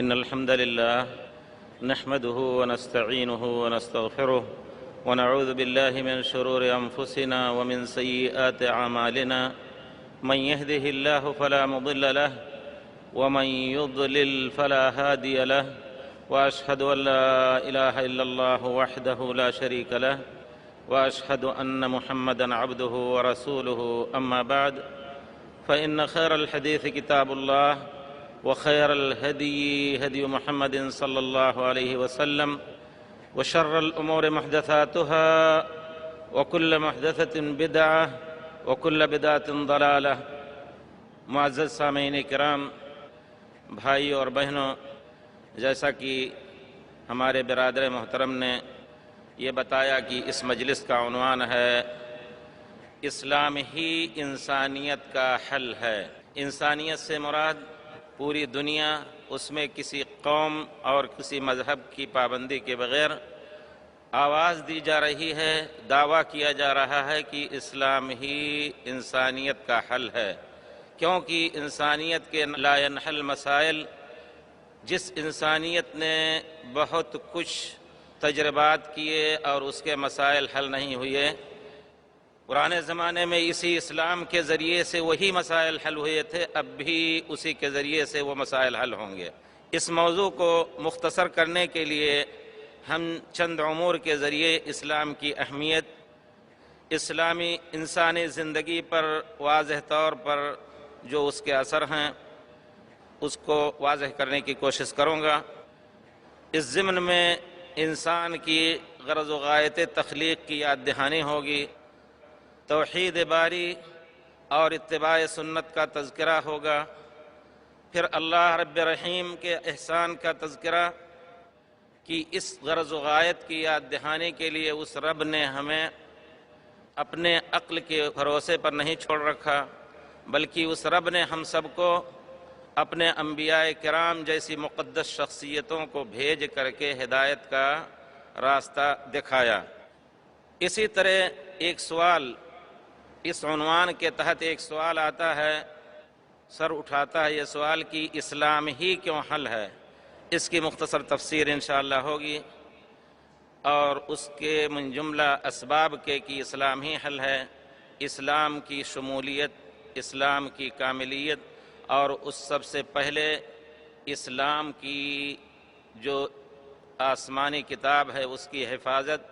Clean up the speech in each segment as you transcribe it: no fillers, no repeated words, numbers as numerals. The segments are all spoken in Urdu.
إن الحمد لله نحمده ونستعينه ونستغفره ونعوذ بالله من شرور أنفسنا ومن سيئات أعمالنا من يهده الله فلا مضل له ومن يضلل فلا هادي له وأشهد أن لا إله إلا الله وحده لا شريك له وأشهد أن محمدًا عبده ورسوله أما بعد فإن خير الحديث كتاب الله وخير الهدي هدي محمد صلى الله عليه وسلم وشر الأمور محدثاتها وكل محدثة بدعة وكل بدعة ضلالة۔ معزز سامعین کرام، بھائیوں اور بہنوں، جیسا کہ ہمارے برادر محترم نے یہ بتایا کہ اس مجلس کا عنوان ہے اسلام ہی انسانیت کا حل ہے۔ انسانیت سے مراد پوری دنیا، اس میں کسی قوم اور کسی مذہب کی پابندی کے بغیر آواز دی جا رہی ہے، دعویٰ کیا جا رہا ہے کہ اسلام ہی انسانیت کا حل ہے، کیونکہ انسانیت کے لا ينحل مسائل، جس انسانیت نے بہت کچھ تجربات کیے اور اس کے مسائل حل نہیں ہوئے، پرانے زمانے میں اسی اسلام کے ذریعے سے وہی مسائل حل ہوئے تھے، اب بھی اسی کے ذریعے سے وہ مسائل حل ہوں گے۔ اس موضوع کو مختصر کرنے کے لیے ہم چند امور کے ذریعے اسلام کی اہمیت، اسلامی انسانی زندگی پر واضح طور پر جو اس کے اثر ہیں اس کو واضح کرنے کی کوشش کروں گا۔ اس ضمن میں انسان کی غرض و غایت تخلیق کی یاد دہانی ہوگی، توحید باری اور اتباع سنت کا تذکرہ ہوگا، پھر اللہ رب رحیم کے احسان کا تذکرہ کہ اس غرض و غایت کی یاد دہانی کے لیے اس رب نے ہمیں اپنے عقل کے بھروسے پر نہیں چھوڑ رکھا، بلکہ اس رب نے ہم سب کو اپنے انبیاء کرام جیسی مقدس شخصیتوں کو بھیج کر کے ہدایت کا راستہ دکھایا۔ اسی طرح ایک سوال، اس عنوان کے تحت ایک سوال آتا ہے، سر اٹھاتا ہے یہ سوال کہ اسلام ہی کیوں حل ہے؟ اس کی مختصر تفسیر انشاءاللہ ہوگی اور اس کے من جملہ اسباب کے کہ اسلام ہی حل ہے، اسلام کی شمولیت، اسلام کی کاملیت، اور اس سب سے پہلے اسلام کی جو آسمانی کتاب ہے اس کی حفاظت،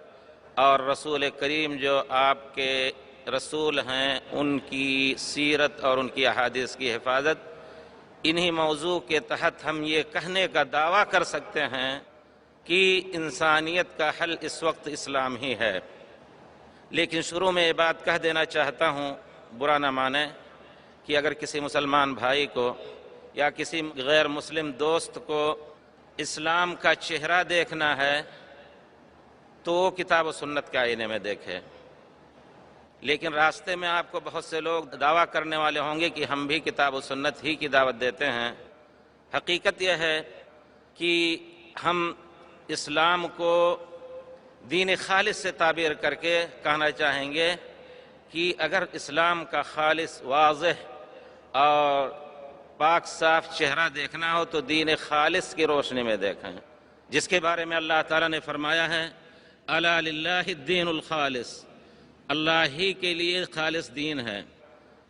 اور رسول کریم جو آپ کے رسول ہیں ان کی سیرت اور ان کی احادیث کی حفاظت۔ انہی موضوع کے تحت ہم یہ کہنے کا دعویٰ کر سکتے ہیں کہ انسانیت کا حل اس وقت اسلام ہی ہے۔ لیکن شروع میں یہ بات کہہ دینا چاہتا ہوں، برا نہ مانیں، کہ اگر کسی مسلمان بھائی کو یا کسی غیر مسلم دوست کو اسلام کا چہرہ دیکھنا ہے تو وہ کتاب و سنت کے آئینے میں دیکھے۔ لیکن راستے میں آپ کو بہت سے لوگ دعویٰ کرنے والے ہوں گے کہ ہم بھی کتاب و سنت ہی کی دعوت دیتے ہیں۔ حقیقت یہ ہے کہ ہم اسلام کو دین خالص سے تعبیر کر کے کہنا چاہیں گے کہ اگر اسلام کا خالص، واضح اور پاک صاف چہرہ دیکھنا ہو تو دین خالص کی روشنی میں دیکھیں، جس کے بارے میں اللہ تعالیٰ نے فرمایا ہے الا للہ الدین الخالص، اللہ ہی کے لیے خالص دین ہے۔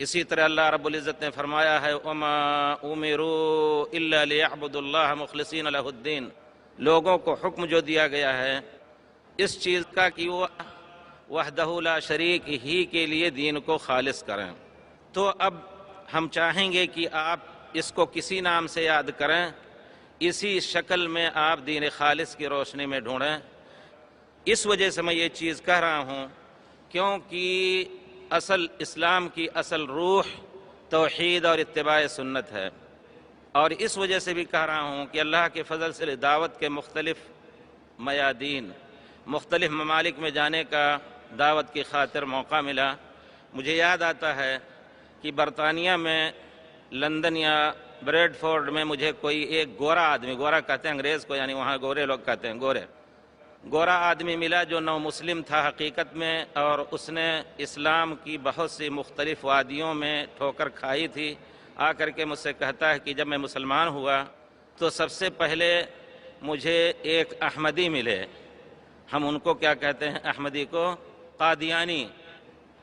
اسی طرح اللہ رب العزت نے فرمایا ہے وما امروا الا لیعبدوا اللہ مخلصین لہ الدین، لوگوں کو حکم جو دیا گیا ہے اس چیز کا کہ وہ وحدہ لا شریک ہی کے لیے دین کو خالص کریں۔ تو اب ہم چاہیں گے کہ آپ اس کو کسی نام سے یاد کریں، اسی شکل میں آپ دین خالص کی روشنی میں ڈھونڈیں۔ اس وجہ سے میں یہ چیز کہہ رہا ہوں کیونکہ اصل اسلام کی اصل روح توحید اور اتباع سنت ہے، اور اس وجہ سے بھی کہہ رہا ہوں کہ اللہ کے فضل سے دعوت کے مختلف میادین، مختلف ممالک میں جانے کا دعوت کی خاطر موقع ملا۔ مجھے یاد آتا ہے کہ برطانیہ میں لندن یا بریڈ فورڈ میں مجھے کوئی ایک گورا آدمی، گورا کہتے ہیں انگریز کو، یعنی وہاں گورے لوگ کہتے ہیں گورا آدمی ملا جو نو مسلم تھا حقیقت میں، اور اس نے اسلام کی بہت سی مختلف وادیوں میں ٹھوکر کھائی تھی۔ آ کر کے مجھ سے کہتا ہے کہ جب میں مسلمان ہوا تو سب سے پہلے مجھے ایک احمدی ملے، ہم ان کو کیا کہتے ہیں، احمدی کو قادیانی۔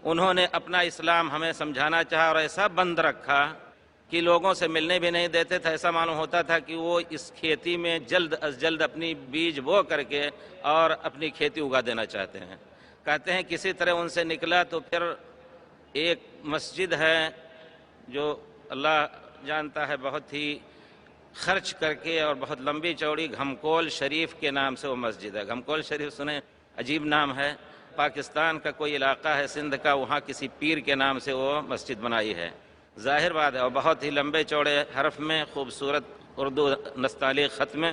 انہوں نے اپنا اسلام ہمیں سمجھانا چاہا اور ایسا بند رکھا کہ لوگوں سے ملنے بھی نہیں دیتے تھے۔ ایسا معلوم ہوتا تھا کہ وہ اس کھیتی میں جلد از جلد اپنی بیج بو کر کے اور اپنی کھیتی اگا دینا چاہتے ہیں۔ کہتے ہیں کسی طرح ان سے نکلا تو پھر ایک مسجد ہے جو اللہ جانتا ہے، بہت ہی خرچ کر کے اور بہت لمبی چوڑی، گھمکول شریف کے نام سے وہ مسجد ہے۔ گھمکول شریف سنیں، عجیب نام ہے، پاکستان کا کوئی علاقہ ہے سندھ کا، وہاں کسی پیر کے نام سے وہ مسجد بنائی ہے، ظاہر بات ہے، اور بہت ہی لمبے چوڑے حرف میں خوبصورت اردو نستعلیق خط میں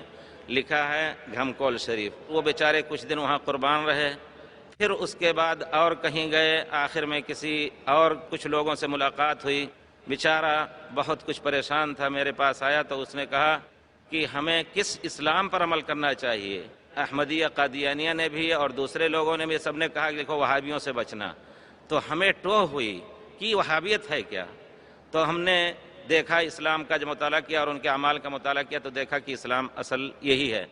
لکھا ہے گھمکول شریف۔ وہ بیچارے کچھ دن وہاں قربان رہے، پھر اس کے بعد اور کہیں گئے، آخر میں کسی اور کچھ لوگوں سے ملاقات ہوئی، بیچارہ بہت کچھ پریشان تھا، میرے پاس آیا تو اس نے کہا کہ ہمیں کس اسلام پر عمل کرنا چاہیے۔ احمدیہ قادیانیہ نے بھی اور دوسرے لوگوں نے بھی سب نے کہا کہ دیکھو وہابیوں سے بچنا، تو ہمیں ٹوہ ہوئی کہ وہابیت ہے کیا؟ تو ہم نے دیکھا، اسلام کا جو مطالعہ کیا اور ان کے اعمال کا مطالعہ کیا تو دیکھا کہ اسلام اصل یہی ہے۔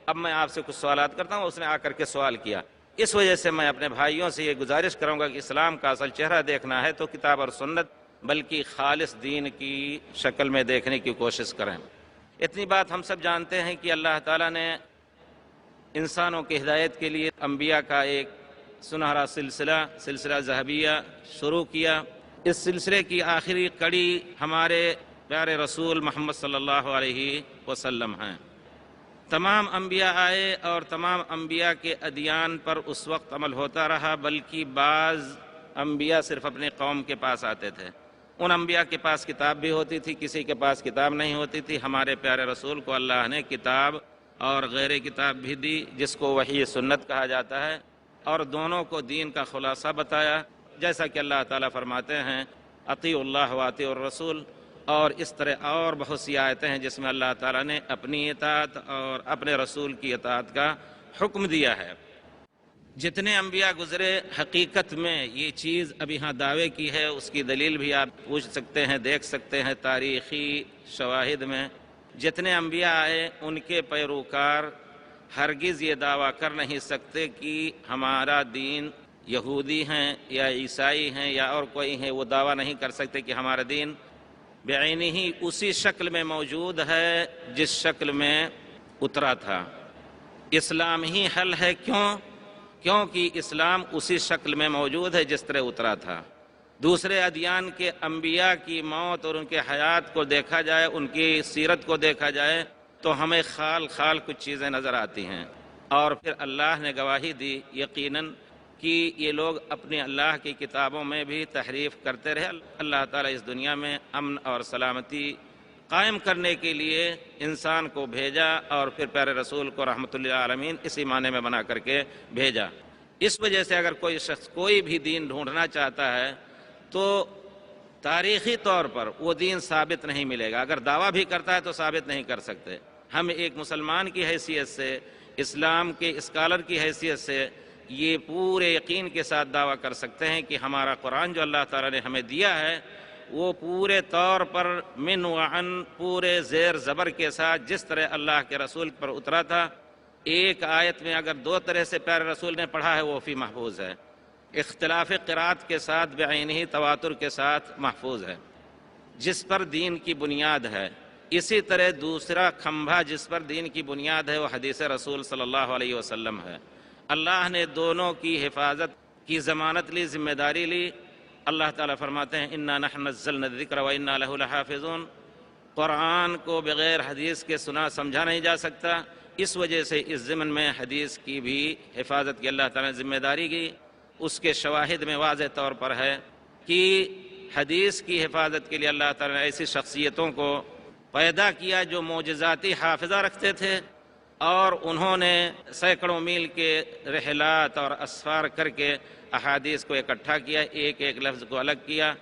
اب میں آپ سے کچھ سوالات کرتا ہوں، اس نے آ کر کے سوال کیا، اس وجہ سے میں اپنے بھائیوں سے یہ گزارش کروں گا کہ اسلام کا اصل چہرہ دیکھنا ہے تو کتاب اور سنت بلکہ خالص دین کی شکل میں دیکھنے کی کوشش کریں۔ اتنی بات ہم سب جانتے ہیں کہ اللہ تعالیٰ نے انسانوں کی ہدایت کے لیے انبیاء کا ایک سنہرا سلسلہ ذہبیہ شروع کیا۔ اس سلسلے کی آخری کڑی ہمارے پیارے رسول محمد صلی اللہ علیہ وسلم ہیں۔ تمام انبیاء آئے اور تمام انبیاء کے ادیان پر اس وقت عمل ہوتا رہا، بلکہ بعض انبیاء صرف اپنے قوم کے پاس آتے تھے۔ ان انبیاء کے پاس کتاب بھی ہوتی تھی، کسی کے پاس کتاب نہیں ہوتی تھی۔ ہمارے پیارے رسول کو اللہ نے کتاب اور غیر کتاب بھی دی، جس کو وحی سنت کہا جاتا ہے، اور دونوں کو دین کا خلاصہ بتایا، جیسا کہ اللہ تعالیٰ فرماتے ہیں اطیعوا اللہ واطیعوا الرسول، اور اس طرح اور بہت سی آیتیں ہیں جس میں اللہ تعالیٰ نے اپنی اطاعت اور اپنے رسول کی اطاعت کا حکم دیا ہے۔ جتنے انبیاء گزرے، حقیقت میں یہ چیز ابھی ہاں دعوے کی ہے، اس کی دلیل بھی آپ پوچھ سکتے ہیں، دیکھ سکتے ہیں تاریخی شواہد میں۔ جتنے انبیاء آئے ان کے پیروکار ہرگز یہ دعویٰ کر نہیں سکتے کہ ہمارا دین یہودی ہیں یا عیسائی ہیں یا اور کوئی ہیں، وہ دعویٰ نہیں کر سکتے کہ ہمارا دین بعینہ ہی اسی شکل میں موجود ہے جس شکل میں اترا تھا۔ اسلام ہی حل ہے، کیونکہ اسلام اسی شکل میں موجود ہے جس طرح اترا تھا۔ دوسرے ادیان کے انبیاء کی موت اور ان کے حیات کو دیکھا جائے، ان کی سیرت کو دیکھا جائے تو ہمیں خال کچھ چیزیں نظر آتی ہیں، اور پھر اللہ نے گواہی دی یقیناً کہ یہ لوگ اپنی اللہ کی کتابوں میں بھی تحریف کرتے رہے۔ اللہ تعالیٰ اس دنیا میں امن اور سلامتی قائم کرنے کے لیے انسان کو بھیجا، اور پھر پیارے رسول کو رحمت للعالمین اسی معنی میں بنا کر کے بھیجا۔ اس وجہ سے اگر کوئی شخص کوئی بھی دین ڈھونڈنا چاہتا ہے تو تاریخی طور پر وہ دین ثابت نہیں ملے گا، اگر دعویٰ بھی کرتا ہے تو ثابت نہیں کر سکتے۔ ہم ایک مسلمان کی حیثیت سے، اسلام کے اسکالر کی حیثیت سے یہ پورے یقین کے ساتھ دعویٰ کر سکتے ہیں کہ ہمارا قرآن جو اللہ تعالیٰ نے ہمیں دیا ہے وہ پورے طور پر من وعن، پورے زیر زبر کے ساتھ جس طرح اللہ کے رسول پر اترا تھا، ایک آیت میں اگر دو طرح سے پیارے رسول نے پڑھا ہے وہ فی محفوظ ہے، اختلاف قرات کے ساتھ بعینہ تواتر کے ساتھ محفوظ ہے، جس پر دین کی بنیاد ہے۔ اسی طرح دوسرا کھمبا جس پر دین کی بنیاد ہے وہ حدیث رسول صلی اللہ علیہ وسلم ہے۔ اللہ نے دونوں کی حفاظت کی ضمانت لی، ذمہ داری لی۔ اللہ تعالیٰ فرماتے ہیں انا نحن نزلنا الذکر وانا لہ لحافظون، قرآن کو بغیر حدیث کے سنا سمجھا نہیں جا سکتا، اس وجہ سے اس ضمن میں حدیث کی بھی حفاظت کی اللہ تعالیٰ نے ذمہ داری کی۔ اس کے شواہد میں واضح طور پر ہے کہ حدیث کی حفاظت کے لیے اللہ تعالیٰ نے ایسی شخصیتوں کو پیدا کیا جو معجزاتی حافظہ رکھتے تھے، اور انہوں نے سینکڑوں میل کے رحلات اور اسفار کر کے احادیث کو اکٹھا کیا، ایک ایک لفظ کو الگ کیا،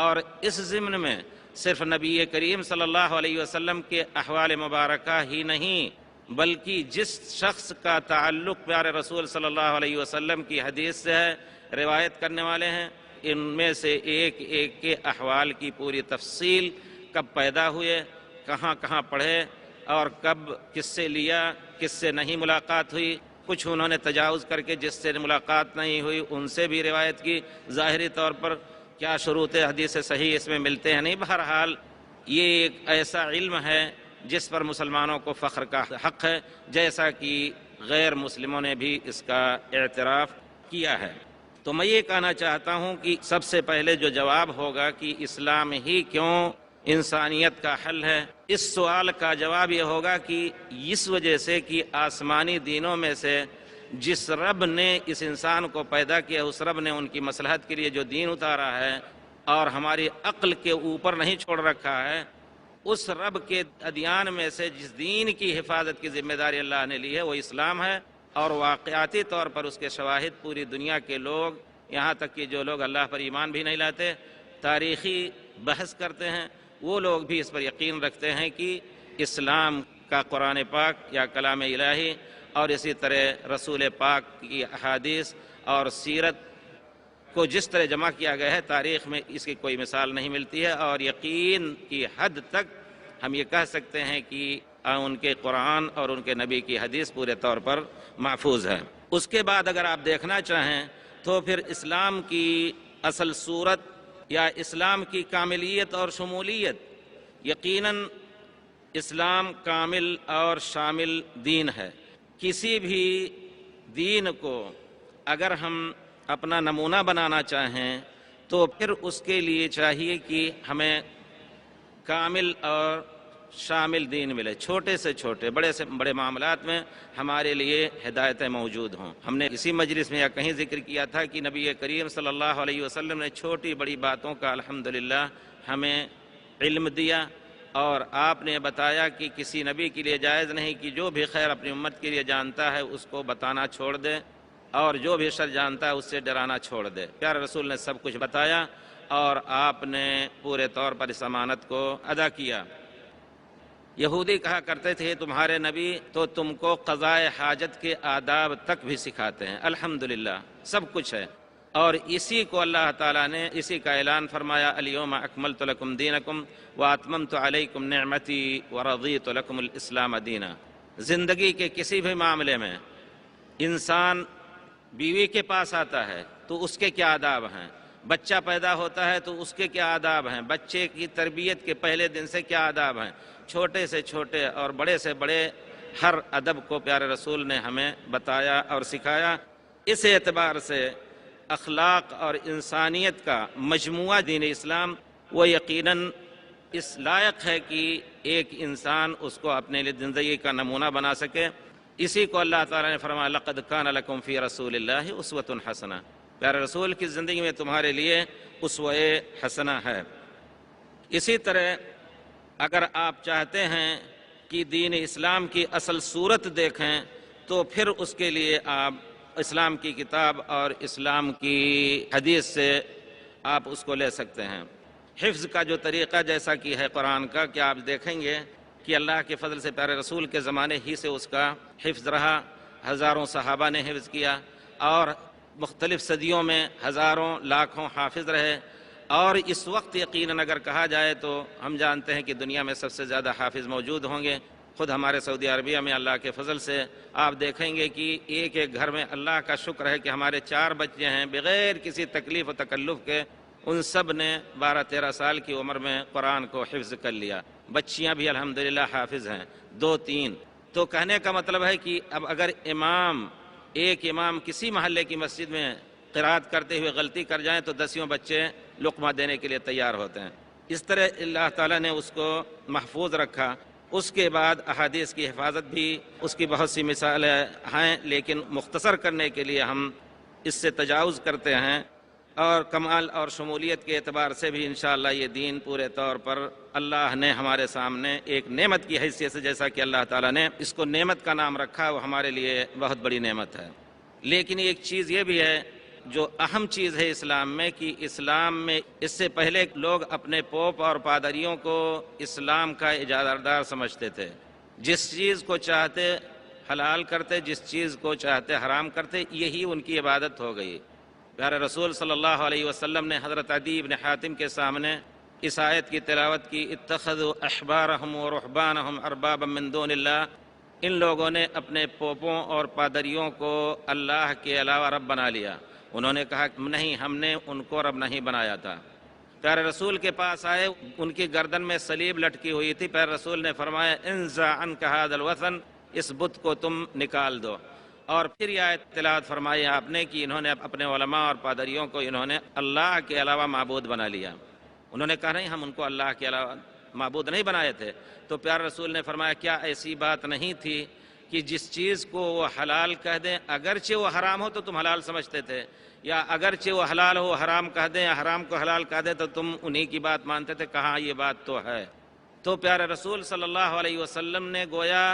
اور اس ضمن میں صرف نبی کریم صلی اللہ علیہ وسلم کے احوال مبارکہ ہی نہیں بلکہ جس شخص کا تعلق پیارے رسول صلی اللہ علیہ وسلم کی حدیث سے ہے، روایت کرنے والے ہیں، ان میں سے ایک ایک کے احوال کی پوری تفصیل، کب پیدا ہوئے، کہاں کہاں پڑھے، اور کب کس سے لیا، کس سے نہیں ملاقات ہوئی، کچھ انہوں نے تجاوز کر کے جس سے ملاقات نہیں ہوئی ان سے بھی روایت کی، ظاہری طور پر کیا شروط حدیث صحیح اس میں ملتے ہیں نہیں۔ بہرحال یہ ایک ایسا علم ہے جس پر مسلمانوں کو فخر کا حق ہے، جیسا کہ غیر مسلموں نے بھی اس کا اعتراف کیا ہے۔ تو میں یہ کہنا چاہتا ہوں کہ سب سے پہلے جو جواب ہوگا کہ اسلام ہی کیوں انسانیت کا حل ہے، اس سوال کا جواب یہ ہوگا کہ اس وجہ سے کہ آسمانی دینوں میں سے جس رب نے اس انسان کو پیدا کیا، اس رب نے ان کی مصلحت کے لیے جو دین اتارا ہے اور ہماری عقل کے اوپر نہیں چھوڑ رکھا ہے، اس رب کے ادیان میں سے جس دین کی حفاظت کی ذمہ داری اللہ نے لی ہے وہ اسلام ہے، اور واقعاتی طور پر اس کے شواہد پوری دنیا کے لوگ، یہاں تک کہ جو لوگ اللہ پر ایمان بھی نہیں لاتے، تاریخی بحث کرتے ہیں، وہ لوگ بھی اس پر یقین رکھتے ہیں کہ اسلام کا قرآن پاک یا کلام الہی اور اسی طرح رسول پاک کی احادیث اور سیرت کو جس طرح جمع کیا گیا ہے، تاریخ میں اس کی کوئی مثال نہیں ملتی ہے، اور یقین کی حد تک ہم یہ کہہ سکتے ہیں کہ ان کے قرآن اور ان کے نبی کی حدیث پورے طور پر محفوظ ہے۔ اس کے بعد اگر آپ دیکھنا چاہیں تو پھر اسلام کی اصل صورت یا اسلام کی کاملیت اور شمولیت، یقیناً اسلام کامل اور شامل دین ہے۔ کسی بھی دین کو اگر ہم اپنا نمونہ بنانا چاہیں تو پھر اس کے لیے چاہیے کہ ہمیں کامل اور شامل دین ملے، چھوٹے سے چھوٹے بڑے سے بڑے معاملات میں ہمارے لیے ہدایتیں موجود ہوں۔ ہم نے اسی مجلس میں یا کہیں ذکر کیا تھا کہ نبی کریم صلی اللہ علیہ وسلم نے چھوٹی بڑی باتوں کا الحمدللہ ہمیں علم دیا، اور آپ نے بتایا کہ کسی نبی کے لیے جائز نہیں کہ جو بھی خیر اپنی امت کے لیے جانتا ہے اس کو بتانا چھوڑ دے، اور جو بھی شر جانتا ہے اس سے ڈرانا چھوڑ دے۔ پیارے رسول نے سب کچھ بتایا اور آپ نے پورے طور پر اس امانت کو ادا کیا۔ یہودی کہا کرتے تھے تمہارے نبی تو تم کو قضائے حاجت کے آداب تک بھی سکھاتے ہیں، الحمدللہ سب کچھ ہے، اور اسی کو اللہ تعالیٰ نے اسی کا اعلان فرمایا، الیوم اکملت لکم دینکم واتممت علیکم نعمتی ورضیت لکم الاسلام دینا۔ زندگی کے کسی بھی معاملے میں انسان بیوی کے پاس آتا ہے تو اس کے کیا آداب ہیں، بچہ پیدا ہوتا ہے تو اس کے کیا آداب ہیں، بچے کی تربیت کے پہلے دن سے کیا آداب ہیں، چھوٹے سے چھوٹے اور بڑے سے بڑے ہر ادب کو پیارے رسول نے ہمیں بتایا اور سکھایا۔ اس اعتبار سے اخلاق اور انسانیت کا مجموعہ دین اسلام وہ یقیناً اس لائق ہے کہ ایک انسان اس کو اپنے لیے زندگی کا نمونہ بنا سکے۔ اسی کو اللہ تعالیٰ نے فرمایا لقد کان لکم فی رسول اللہ اسوۃ حسنہ، پیارے رسول کی زندگی میں تمہارے لیے اسوہ حسنہ ہے۔ اسی طرح اگر آپ چاہتے ہیں کہ دین اسلام کی اصل صورت دیکھیں تو پھر اس کے لیے آپ اسلام کی کتاب اور اسلام کی حدیث سے آپ اس کو لے سکتے ہیں۔ حفظ کا جو طریقہ جیسا کہ ہے قرآن کا، کہ آپ دیکھیں گے کہ اللہ کے فضل سے پیارے رسول کے زمانے ہی سے اس کا حفظ رہا، ہزاروں صحابہ نے حفظ کیا، اور مختلف صدیوں میں ہزاروں لاکھوں حافظ رہے، اور اس وقت یقیناً اگر کہا جائے تو ہم جانتے ہیں کہ دنیا میں سب سے زیادہ حافظ موجود ہوں گے۔ خود ہمارے سعودی عربیہ میں اللہ کے فضل سے آپ دیکھیں گے کہ ایک ایک گھر میں اللہ کا شکر ہے کہ ہمارے 4 بچے ہیں بغیر کسی تکلیف و تکلف کے، ان سب نے 12-13 سال کی عمر میں قرآن کو حفظ کر لیا، بچیاں بھی الحمدللہ حافظ ہیں 2-3۔ تو کہنے کا مطلب ہے کہ اب اگر ایک امام کسی محلے کی مسجد میں قرات کرتے ہوئے غلطی کر جائیں تو 10 بچے لقمہ دینے کے لیے تیار ہوتے ہیں۔ اس طرح اللہ تعالیٰ نے اس کو محفوظ رکھا۔ اس کے بعد احادیث کی حفاظت بھی، اس کی بہت سی مثالیں ہیں، لیکن مختصر کرنے کے لیے ہم اس سے تجاوز کرتے ہیں، اور کمال اور شمولیت کے اعتبار سے بھی انشاءاللہ یہ دین پورے طور پر اللہ نے ہمارے سامنے ایک نعمت کی حیثیت سے، جیسا کہ اللہ تعالیٰ نے اس کو نعمت کا نام رکھا، وہ ہمارے لیے بہت بڑی نعمت ہے۔ لیکن ایک چیز یہ بھی ہے جو اہم چیز ہے اسلام میں، کہ اسلام میں اس سے پہلے لوگ اپنے پوپ اور پادریوں کو اسلام کا اجازت دار سمجھتے تھے، جس چیز کو چاہتے حلال کرتے، جس چیز کو چاہتے حرام کرتے، یہی ان کی عبادت ہو گئی۔ پیارے رسول صلی اللہ علیہ وسلم نے حضرت عدی بن حاتم کے سامنے اس آیت کی تلاوت کی، اتخذوا احبارہم ورہبانہم اربابا من دون اللہ، ان لوگوں نے اپنے پوپوں اور پادریوں کو اللہ کے علاوہ رب بنا لیا۔ انہوں نے کہا نہیں، ہم نے ان کو رب نہیں بنایا تھا۔ پیارے رسول کے پاس آئے، ان کی گردن میں صلیب لٹکی ہوئی تھی۔ پیارے رسول نے فرمایا انزع عنک ھذا الوثن، اس بت کو تم نکال دو۔ اور پھر یہ آیت تلاوت فرمائی آپ نے کہ انہوں نے اپنے علماء اور پادریوں کو انہوں نے اللہ کے علاوہ معبود بنا لیا۔ انہوں نے کہا نہیں، ہم ان کو اللہ کے علاوہ معبود نہیں بنائے تھے۔ تو پیارے رسول نے فرمایا کیا ایسی بات نہیں تھی کہ جس چیز کو وہ حلال کہہ دیں اگرچہ وہ حرام ہو تو تم حلال سمجھتے تھے، یا اگرچہ وہ حلال ہو حرام کہہ دیں یا حرام کو حلال کہہ دیں تو تم انہی کی بات مانتے تھے؟ کہاں یہ بات تو ہے۔ تو پیارے رسول صلی اللہ علیہ وسلم نے گویا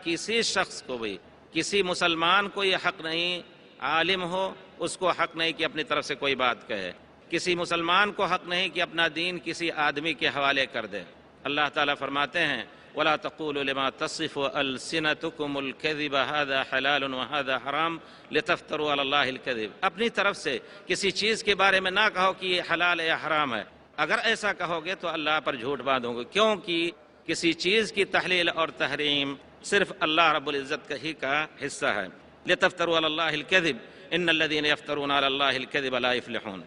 کسی شخص کو بھی، کسی مسلمان کو یہ حق نہیں، عالم ہو اس کو حق نہیں کہ اپنی طرف سے کوئی بات کہے، کسی مسلمان کو حق نہیں کہ اپنا دین کسی آدمی کے حوالے کر دے۔ اللہ تعالیٰ فرماتے ہیں وَلَا تَقُولُوا لِمَا تَصِفُ أَلْسِنَتُكُمُ الْكَذِبَ هَذَا حَلَالٌ وَهَذَا حَرَامٌ لِتَفْتَرُوا عَلَى اللَّهِ الْكَذِبَ، اپنی طرف سے کسی چیز کے بارے میں نہ کہو کہ یہ حلال ہے یا حرام ہے۔ اگر ایسا کہو گے تو اللہ پر جھوٹ باندھو گے، کیونکہ کسی چیز کی تحلیل اور تحریم صرف اللہ رب العزت ہی کا حصہ ہے۔ لِتَفْتَرُوا عَلَى اللَّهِ الْكَذِبَ إِنَّ الَّذِينَ يَفْتَرُونَ عَلَى اللَّهِ الْكَذِبَ لَا يُفْلِحُونَ۔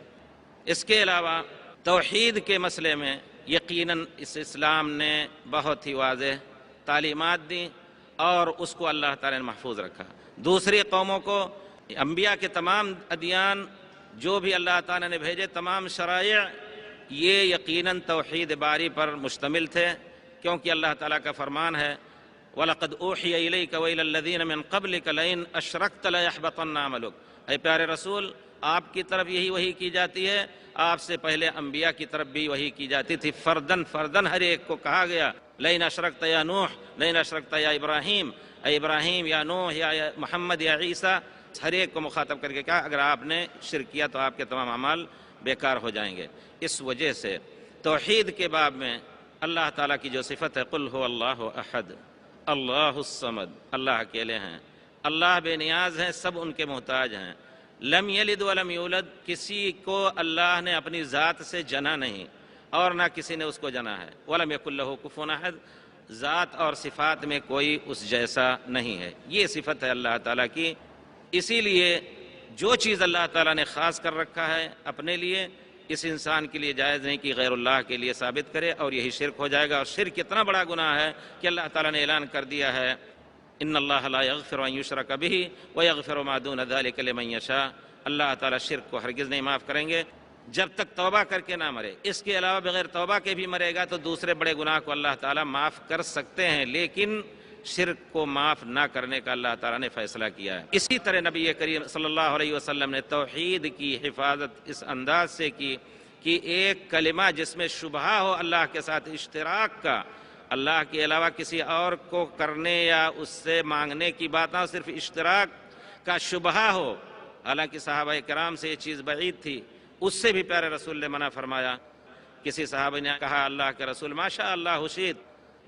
اس کے علاوہ توحید کے مسئلے میں یقیناً اس اسلام نے بہت ہی واضح تعلیمات دیں اور اس کو اللہ تعالیٰ نے محفوظ رکھا۔ دوسری قوموں کو انبیاء کے تمام ادیان جو بھی اللہ تعالیٰ نے بھیجے، تمام شرائع یہ یقیناً توحید باری پر مشتمل تھے، کیونکہ اللہ تعالیٰ کا فرمان ہے وَلَقَدْ أُوحِيَ إِلَيْكَ وَإِلَى الَّذِينَ مِن قَبْلِكَ لَئِنْ أَشْرَكْتَ لَيَحْبَطَنَّ عَمَلُكَ۔ اے پیارے رسول، آپ کی طرف یہی وحی کی جاتی ہے، آپ سے پہلے انبیاء کی طرف بھی وحی کی جاتی تھی، فردن فردن ہر ایک کو کہا گیا لئن اشرکت یا نوح، لئن اشرکت یا ابراہیم، اے ابراہیم یا نوح یا محمد یا عیسیٰ، ہر ایک کو مخاطب کر کے کہا اگر آپ نے شرک کیا تو آپ کے تمام اعمال بیکار ہو جائیں گے۔ اس وجہ سے توحید کے باب میں اللہ تعالیٰ کی جو صفت ہے قل هو اللہ احد اللہ الصمد، اللہ اکیلے ہیں، اللہ بے نیاز ہیں، سب ان کے محتاج ہیں۔ لم یلد ولم یولد، کسی کو اللہ نے اپنی ذات سے جنا نہیں اور نہ کسی نے اس کو جنا ہے۔ ولم یکن لہ کفوا احد، ذات اور صفات میں کوئی اس جیسا نہیں ہے، یہ صفت ہے اللہ تعالیٰ کی۔ اسی لیے جو چیز اللہ تعالیٰ نے خاص کر رکھا ہے اپنے لیے، اس انسان کے لیے جائز نہیں کہ غیر اللہ کے لیے ثابت کرے، اور یہی شرک ہو جائے گا۔ اور شرک اتنا بڑا گناہ ہے کہ اللہ تعالیٰ نے اعلان کر دیا ہے ان اللہ لا یغفر ان یشرک بہ ویغفر ما دون ذلک لمن یشاء، اللہ تعالیٰ شرک کو ہرگز نہیں معاف کریں گے جب تک توبہ کر کے نہ مرے۔ اس کے علاوہ بغیر توبہ کے بھی مرے گا تو دوسرے بڑے گناہ کو اللہ تعالیٰ معاف کر سکتے ہیں، لیکن شرک کو معاف نہ کرنے کا اللہ تعالیٰ نے فیصلہ کیا ہے۔ اسی طرح نبی کریم صلی اللہ علیہ وسلم نے توحید کی حفاظت اس انداز سے کی کہ ایک کلمہ جس میں شبہہ ہو اللہ کے ساتھ اشتراک کا، اللہ کے علاوہ کسی اور کو کرنے یا اس سے مانگنے کی بات نہ ہو، صرف اشتراک کا شبہہ ہو، حالانکہ صحابہ کرام سے یہ چیز بعید تھی، اس سے بھی پیارے رسول نے منع فرمایا۔ کسی صحابہ نے کہا اللہ کے رسول ماشاء اللہ حشید،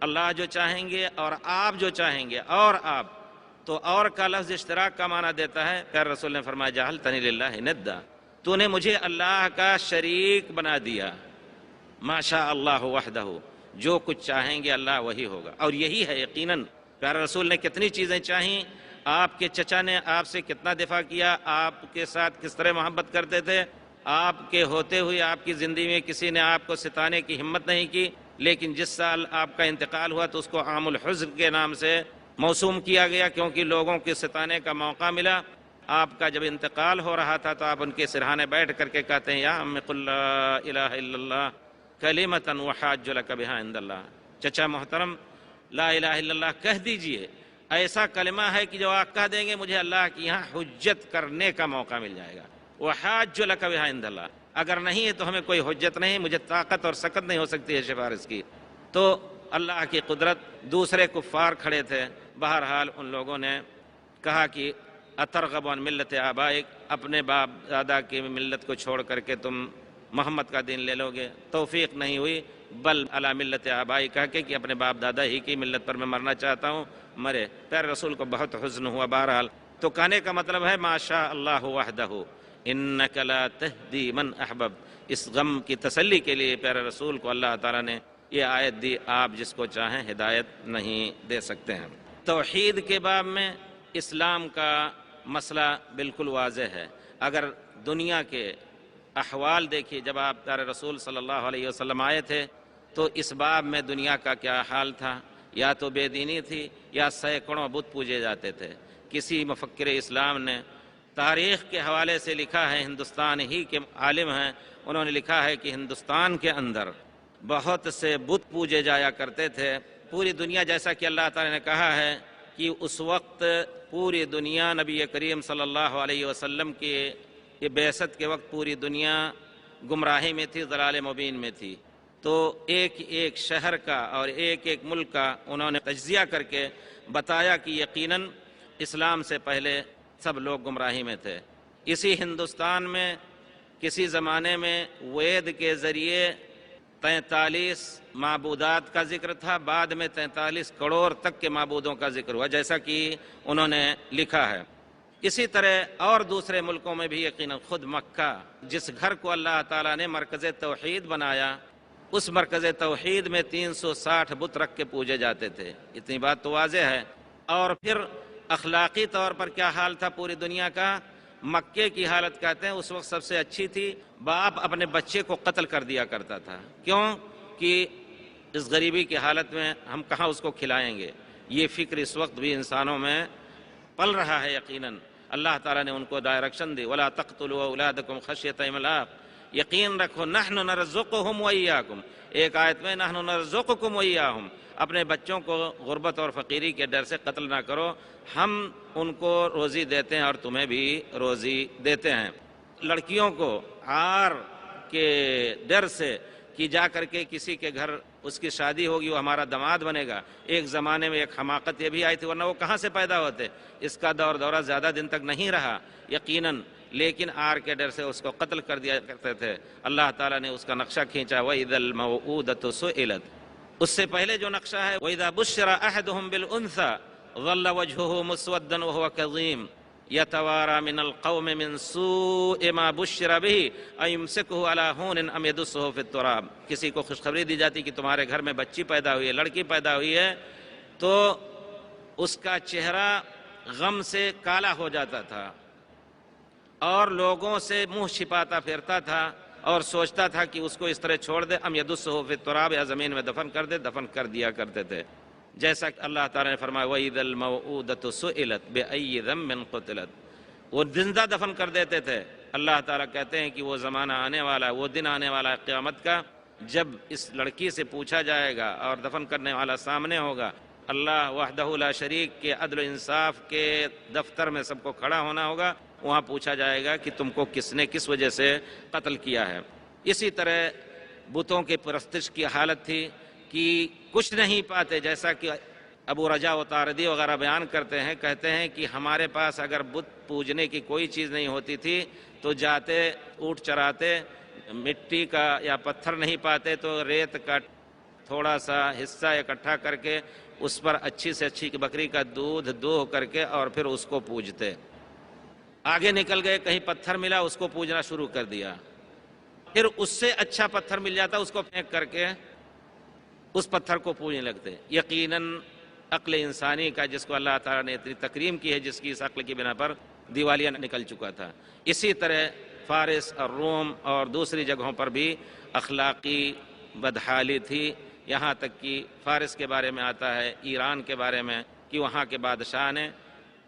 اللہ جو چاہیں گے اور آپ جو چاہیں گے اور آپ، تو اور کا لفظ اشتراک کا معنی دیتا ہے۔ پیارے رسول نے فرمایا جعلتنی للہ ندا، تو نے مجھے اللہ کا شریک بنا دیا۔ ماشاء اللہ وحدہ، جو کچھ چاہیں گے اللہ وہی ہوگا، اور یہی ہے یقیناً۔ پیارے رسول نے کتنی چیزیں چاہیں، آپ کے چچا نے آپ سے کتنا دفاع کیا، آپ کے ساتھ کس طرح محبت کرتے تھے، آپ کے ہوتے ہوئے آپ کی زندگی میں کسی نے آپ کو ستانے کی ہمت نہیں کی، لیکن جس سال آپ کا انتقال ہوا تو اس کو عام الحزن کے نام سے موسوم کیا گیا، کیونکہ لوگوں کے ستانے کا موقع ملا۔ آپ کا جب انتقال ہو رہا تھا تو آپ ان کے سرہانے بیٹھ کر کے کہتے ہیں یا عم قل لا الہ الا اللہ کلمۃ وحاج لک بہا عند اللہ، چچا محترم لا الہ الا اللہ کہہ دیجئے، ایسا کلمہ ہے کہ جو آپ کہہ دیں گے مجھے اللہ کی یہاں حجت کرنے کا موقع مل جائے گا۔ وحاج لک بہا عند اللہ، اگر نہیں ہے تو ہمیں کوئی حجت نہیں، مجھے طاقت اور سکت نہیں ہو سکتی ہے سفارش کی۔ تو اللہ کی قدرت، دوسرے کفار کھڑے تھے، بہرحال ان لوگوں نے کہا کہ اترغب عن ملت آبائک، اپنے باپ دادا کی ملت کو چھوڑ کر کے تم محمد کا دین لے لو گے؟ توفیق نہیں ہوئی، بل علی ملت آبائی کہہ کے کہ اپنے باپ دادا ہی کی ملت پر میں مرنا چاہتا ہوں، مرے۔ پیارے رسول کو بہت حزن ہوا۔ بہرحال تو کہنے کا مطلب ہے ما شاء اللہ وحدہ، انک لا تہدی من احبب، اس غم کی تسلی کے لیے پیارے رسول کو اللہ تعالیٰ نے یہ آیت دی، آپ جس کو چاہیں ہدایت نہیں دے سکتے ہیں۔ توحید کے باب میں اسلام کا مسئلہ بالکل واضح ہے۔ اگر دنیا کے احوال دیکھیے، جب آپ پیارے رسول صلی اللہ علیہ وسلم آئے تھے تو اس باب میں دنیا کا کیا حال تھا، یا تو بے دینی تھی یا سینکڑوں بت پوجے جاتے تھے۔ کسی مفکر اسلام نے تاریخ کے حوالے سے لکھا ہے، ہندوستان ہی کے عالم ہیں، انہوں نے لکھا ہے کہ ہندوستان کے اندر بہت سے بت پوجے جایا کرتے تھے۔ پوری دنیا، جیسا کہ اللہ تعالی نے کہا ہے کہ اس وقت پوری دنیا نبی کریم صلی اللہ علیہ وسلم کی یہ بعثت کے وقت پوری دنیا گمراہی میں تھی، ضلال مبین میں تھی۔ تو ایک ایک شہر کا اور ایک ایک ملک کا انہوں نے تجزیہ کر کے بتایا کہ یقیناً اسلام سے پہلے سب لوگ گمراہی میں تھے۔ اسی ہندوستان میں کسی زمانے میں وید کے ذریعے 43 معبودات کا ذکر تھا، بعد میں 43 کروڑ تک کے معبودوں کا ذکر ہوا، جیسا کہ انہوں نے لکھا ہے۔ اسی طرح اور دوسرے ملکوں میں بھی یقیناً خود مکہ، جس گھر کو اللہ تعالیٰ نے مرکز توحید بنایا، اس مرکز توحید میں 360 بت رکھ کے پوجے جاتے تھے۔ اتنی بات تو واضح ہے۔ اور پھر اخلاقی طور پر کیا حال تھا پوری دنیا کا؟ مکے کی حالت کہتے ہیں اس وقت سب سے اچھی تھی، باپ اپنے بچے کو قتل کر دیا کرتا تھا۔ کیوں؟ کہ اس غریبی کی حالت میں ہم کہاں اس کو کھلائیں گے۔ یہ فکر اس وقت بھی انسانوں میں پل رہا ہے۔ یقیناً اللہ تعالیٰ نے ان کو ڈائریکشن دی، وَلَا تَقْتُلُوا أَوْلَادَكُمْ خَشْيَةَ إِمْلَاقٍ، یقین رکھو نحن نرزقهم وإياكم، ایک آیت میں نحن نرزقكم وإياهم، اپنے بچوں کو غربت اور فقیری کے ڈر سے قتل نہ کرو، ہم ان کو روزی دیتے ہیں اور تمہیں بھی روزی دیتے ہیں۔ لڑکیوں کو عار کے ڈر سے کہ جا کر کے کسی کے گھر اس کی شادی ہوگی، وہ ہمارا داماد بنے گا، ایک زمانے میں ایک حماقت یہ بھی آئی تھی، ورنہ وہ کہاں سے پیدا ہوتے، اس کا دورہ زیادہ دن تک نہیں رہا یقیناً، لیکن آر کے ڈر سے اس کو قتل کر دیا کرتے تھے۔ اللہ تعالیٰ نے اس کا نقشہ کھینچا، وَإِذَا الْمَوْءُودَةُ سُئِلَتْ، اس سے پہلے جو نقشہ ہے وَإِذَا بُشِّرَ أَحَدُهُم بِالْأُنثَىٰ ظَلَّ وَجْهُهُ مُسْوَدًّا وَهُوَ كَظِيمٌ يَتَوَارَىٰ مِنَ الْقَوْمِ مِنْ سُوءِ مَا بُشِّرَ بِهِ أَيُمْسِكُهُ عَلَىٰ هُونٍ أَمْ يَدُسُّهُ فِي التُّرَابِ، کسی کو خوشخبری دی جاتی کہ تمہارے گھر میں بچی پیدا ہوئی ہے، لڑکی پیدا ہوئی ہے، تو اس کا چہرہ غم سے کالا ہو جاتا تھا اور لوگوں سے منہ چھپاتا پھرتا تھا اور سوچتا تھا کہ اس کو اس طرح چھوڑ دے، ام یدسہ فی التراب، یا زمین میں دفن کر دے، دفن کر دیا کرتے تھے۔ جیسا کہ اللہ تعالیٰ نے فرمایا وَإِذَا الْمَوْءُودَةُ سُئِلَتْ بِأَيِّ ذَنبٍ قُتِلَتْ، وہ زندہ دفن کر دیتے تھے۔ اللہ تعالیٰ کہتے ہیں کہ وہ زمانہ آنے والا، وہ دن آنے والا ہے قیامت کا، جب اس لڑکی سے پوچھا جائے گا اور دفن کرنے والا سامنے ہوگا، اللہ وحدہ لا شریک کے عدل و انصاف کے دفتر میں سب کو کھڑا ہونا ہوگا، وہاں پوچھا جائے گا کہ تم کو کس نے کس وجہ سے قتل کیا ہے۔ اسی طرح بتوں کی پرستش کی حالت تھی کہ کچھ نہیں پاتے، جیسا کہ ابو رجا و طاردی وغیرہ بیان کرتے ہیں، کہتے ہیں کہ ہمارے پاس اگر بت پوجنے کی کوئی چیز نہیں ہوتی تھی تو جاتے اونٹ چراتے، مٹی کا یا پتھر نہیں پاتے تو ریت کا تھوڑا سا حصہ اکٹھا کر کے اس پر اچھی سے اچھی بکری کا دودھ دوہ کر کے اور پھر اس کو پوجتے۔ آگے نکل گئے، کہیں پتھر ملا، اس کو پوجنا شروع کر دیا، پھر اس سے اچھا پتھر مل جاتا، اس کو پھینک کر کے اس پتھر کو پوجنے لگتے۔ یقیناً عقل انسانی کا، جس کو اللہ تعالیٰ نے اتنی تکریم کی ہے، جس کی اس عقل کی بنا پر دیوالیہ نکل چکا تھا۔ اسی طرح فارس اور روم اور دوسری جگہوں پر بھی اخلاقی بدحالی تھی، یہاں تک کہ فارس کے بارے میں آتا ہے، ایران کے بارے میں، کہ وہاں کے بادشاہ نے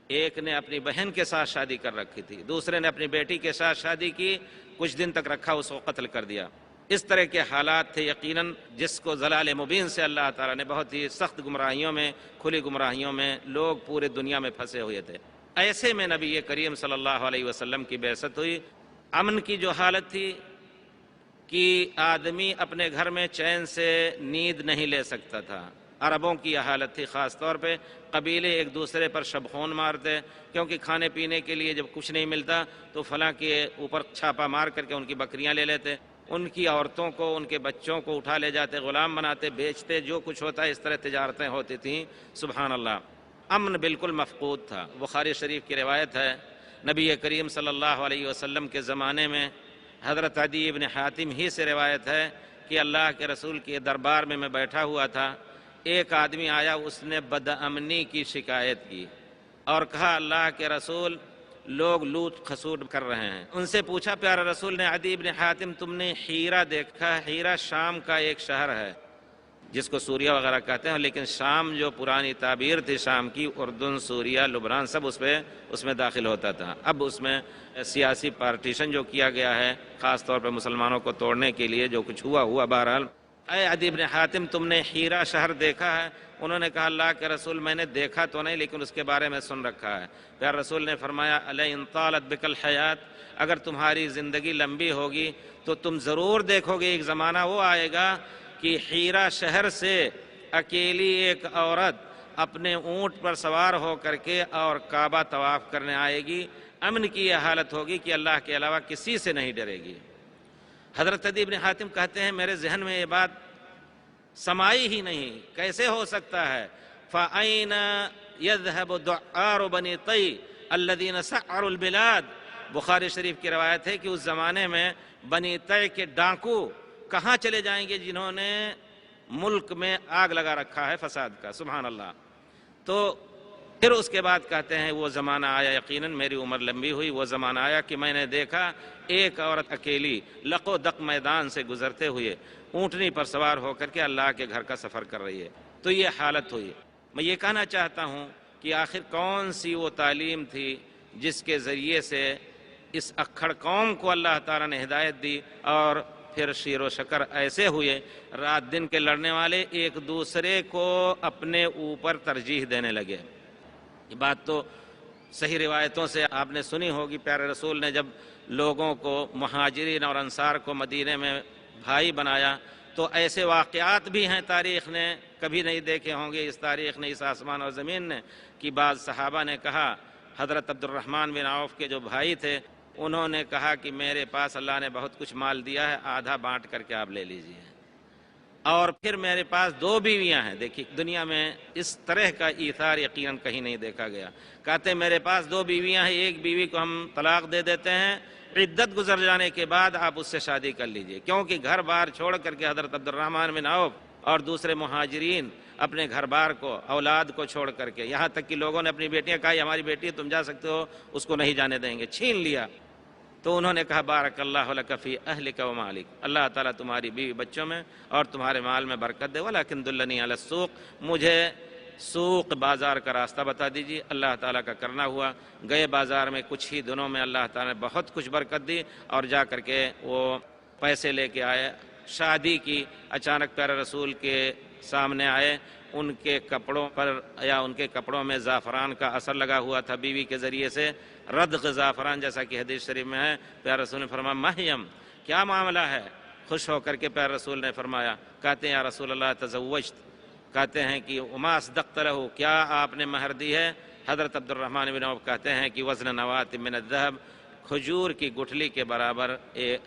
ایک نے اپنی بہن کے ساتھ شادی کر رکھی تھی، دوسرے نے اپنی بیٹی کے ساتھ شادی کی، کچھ دن تک رکھا، اس کو قتل کر دیا۔ اس طرح کے حالات تھے یقیناً، جس کو ضلال مبین سے اللہ تعالیٰ نے بہت ہی سخت گمراہیوں میں، کھلی گمراہیوں میں لوگ پورے دنیا میں پھنسے ہوئے تھے۔ ایسے میں نبی کریم صلی اللہ علیہ وسلم کی بعثت ہوئی۔ امن کی جو حالت تھی کہ آدمی اپنے گھر میں چین سے نیند نہیں لے سکتا تھا، عربوں کی یہ حالت تھی، خاص طور پہ قبیلے ایک دوسرے پر شبخون مارتے، کیونکہ کھانے پینے کے لیے جب کچھ نہیں ملتا تو فلاں کے اوپر چھاپا مار کر کے ان کی بکریاں لے لیتے، ان کی عورتوں کو، ان کے بچوں کو اٹھا لے جاتے، غلام بناتے، بیچتے، جو کچھ ہوتا ہے اس طرح تجارتیں ہوتی تھیں۔ سبحان اللہ، امن بالکل مفقود تھا۔ بخاری شریف کی روایت ہے نبی کریم صلی اللہ علیہ وسلم کے زمانے میں حضرت عدی ابن حاتم ہی سے روایت ہے کہ اللہ کے رسول کے دربار میں بیٹھا ہوا تھا، ایک آدمی آیا، اس نے بدامنی کی شکایت کی اور کہا اللہ کے رسول لوگ لوٹ کھسوٹ کر رہے ہیں۔ ان سے پوچھا پیارے رسول نے، عدی ابن حاتم تم نے حیرہ دیکھا؟ حیرہ شام کا ایک شہر ہے جس کو سوریہ وغیرہ کہتے ہیں، لیکن شام جو پرانی تعبیر تھی شام کی، اردن، سوریہ، لبنان سب اس میں داخل ہوتا تھا۔ اب اس میں سیاسی پارٹیشن جو کیا گیا ہے خاص طور پہ مسلمانوں کو توڑنے کے لیے، جو کچھ ہوا بہرحال۔ اے عدی بن حاتم تم نے حیرہ شہر دیکھا ہے؟ انہوں نے کہا اللہ کے رسول میں نے دیکھا تو نہیں لیکن اس کے بارے میں سن رکھا ہے۔ پیارے رسول نے فرمایا ان طالت بک الحیات، اگر تمہاری زندگی لمبی ہوگی تو تم ضرور دیکھو گے ایک زمانہ وہ آئے گا کہ حیرہ شہر سے اکیلی ایک عورت اپنے اونٹ پر سوار ہو کر کے اور کعبہ طواف کرنے آئے گی، امن کی یہ حالت ہوگی کہ اللہ کے علاوہ کسی سے نہیں ڈرے گی۔ حضرت عدی بن حاتم کہتے ہیں میرے ذہن میں یہ بات سمائی ہی نہیں، کیسے ہو سکتا ہے؟ فَأَيْنَ يَذْهَبُ دُعَّارُ بَنِي طَيْ الَّذِينَ سَعَّرُوا الْبِلَادِ، بخاری شریف کی روایت ہے کہ اس زمانے میں بنی طے کے ڈاکو کہاں چلے جائیں گے جنہوں نے ملک میں آگ لگا رکھا ہے فساد کا، سبحان اللہ۔ تو پھر اس کے بعد کہتے ہیں وہ زمانہ آیا، یقیناً میری عمر لمبی ہوئی، وہ زمانہ آیا کہ میں نے دیکھا ایک عورت اکیلی لق و دق میدان سے گزرتے ہوئے اونٹنی پر سوار ہو کر کے اللہ کے گھر کا سفر کر رہی ہے۔ تو یہ حالت ہوئی۔ میں یہ کہنا چاہتا ہوں کہ آخر کون سی وہ تعلیم تھی جس کے ذریعے سے اس اکھڑ قوم کو اللہ تعالیٰ نے ہدایت دی، اور پھر شیر و شکر ایسے ہوئے رات دن کے لڑنے والے ایک دوسرے کو اپنے اوپر ترجیح دینے لگے۔ یہ بات تو صحیح روایتوں سے آپ نے سنی ہوگی، پیارے رسول نے جب لوگوں کو، مہاجرین اور انصار کو مدینے میں بھائی بنایا تو ایسے واقعات بھی ہیں تاریخ نے کبھی نہیں دیکھے ہوں گے، اس تاریخ نے، اس آسمان اور زمین نے، کہ بعض صحابہ نے کہا، حضرت عبد الرحمن بن عوف کے جو بھائی تھے انہوں نے کہا کہ میرے پاس اللہ نے بہت کچھ مال دیا ہے، آدھا بانٹ کر کے آپ لے لیجئے، اور پھر میرے پاس 2 بیویاں ہیں۔ دیکھیے دنیا میں اس طرح کا ایثار یقیناً کہیں نہیں دیکھا گیا۔ کہتے ہیں میرے پاس 2 بیویاں ہیں، ایک بیوی کو ہم طلاق دے دیتے ہیں، عدت گزر جانے کے بعد آپ اس سے شادی کر لیجئے، کیونکہ گھر بار چھوڑ کر کے حضرت عبد الرحمن بن عوف اور دوسرے مہاجرین اپنے گھر بار کو، اولاد کو چھوڑ کر کے، یہاں تک کہ لوگوں نے اپنی بیٹیاں کہا ہماری بیٹی تم جا سکتے ہو، اس کو نہیں جانے دیں گے، چھین لیا۔ تو انہوں نے کہا بارک اللہ لک فی اہلک و مالک، اللہ تعالیٰ تمہاری بیوی بچوں میں اور تمہارے مال میں برکت دے، ولیکن دلنی علی السوق، مجھے سوق بازار کا راستہ بتا دیجیے۔ اللہ تعالیٰ کا کرنا ہوا، گئے بازار میں، کچھ ہی دنوں میں اللہ تعالیٰ نے بہت کچھ برکت دی اور جا کر کے وہ پیسے لے کے آئے، شادی کی۔ اچانک پیارے رسول کے سامنے آئے، ان کے کپڑوں پر یا ان کے کپڑوں میں زعفران کا اثر لگا ہوا تھا بیوی کے ذریعے سے، ردغ زعفران جیسا کہ حدیث شریف میں ہے۔ پیارے رسول نے فرمایا مہیم، کیا معاملہ ہے؟ خوش ہو کر کے پیارے رسول نے فرمایا، کہتے ہیں یا رسول اللہ تزوجت، کہتے ہیں کہ وما اصدقت لہ، کیا آپ نے مہر دی ہے؟ حضرت عبد الرحمن بن عوف کہتے ہیں کہ وزن نوات من الذهب، کھجور کی گٹھلی کے برابر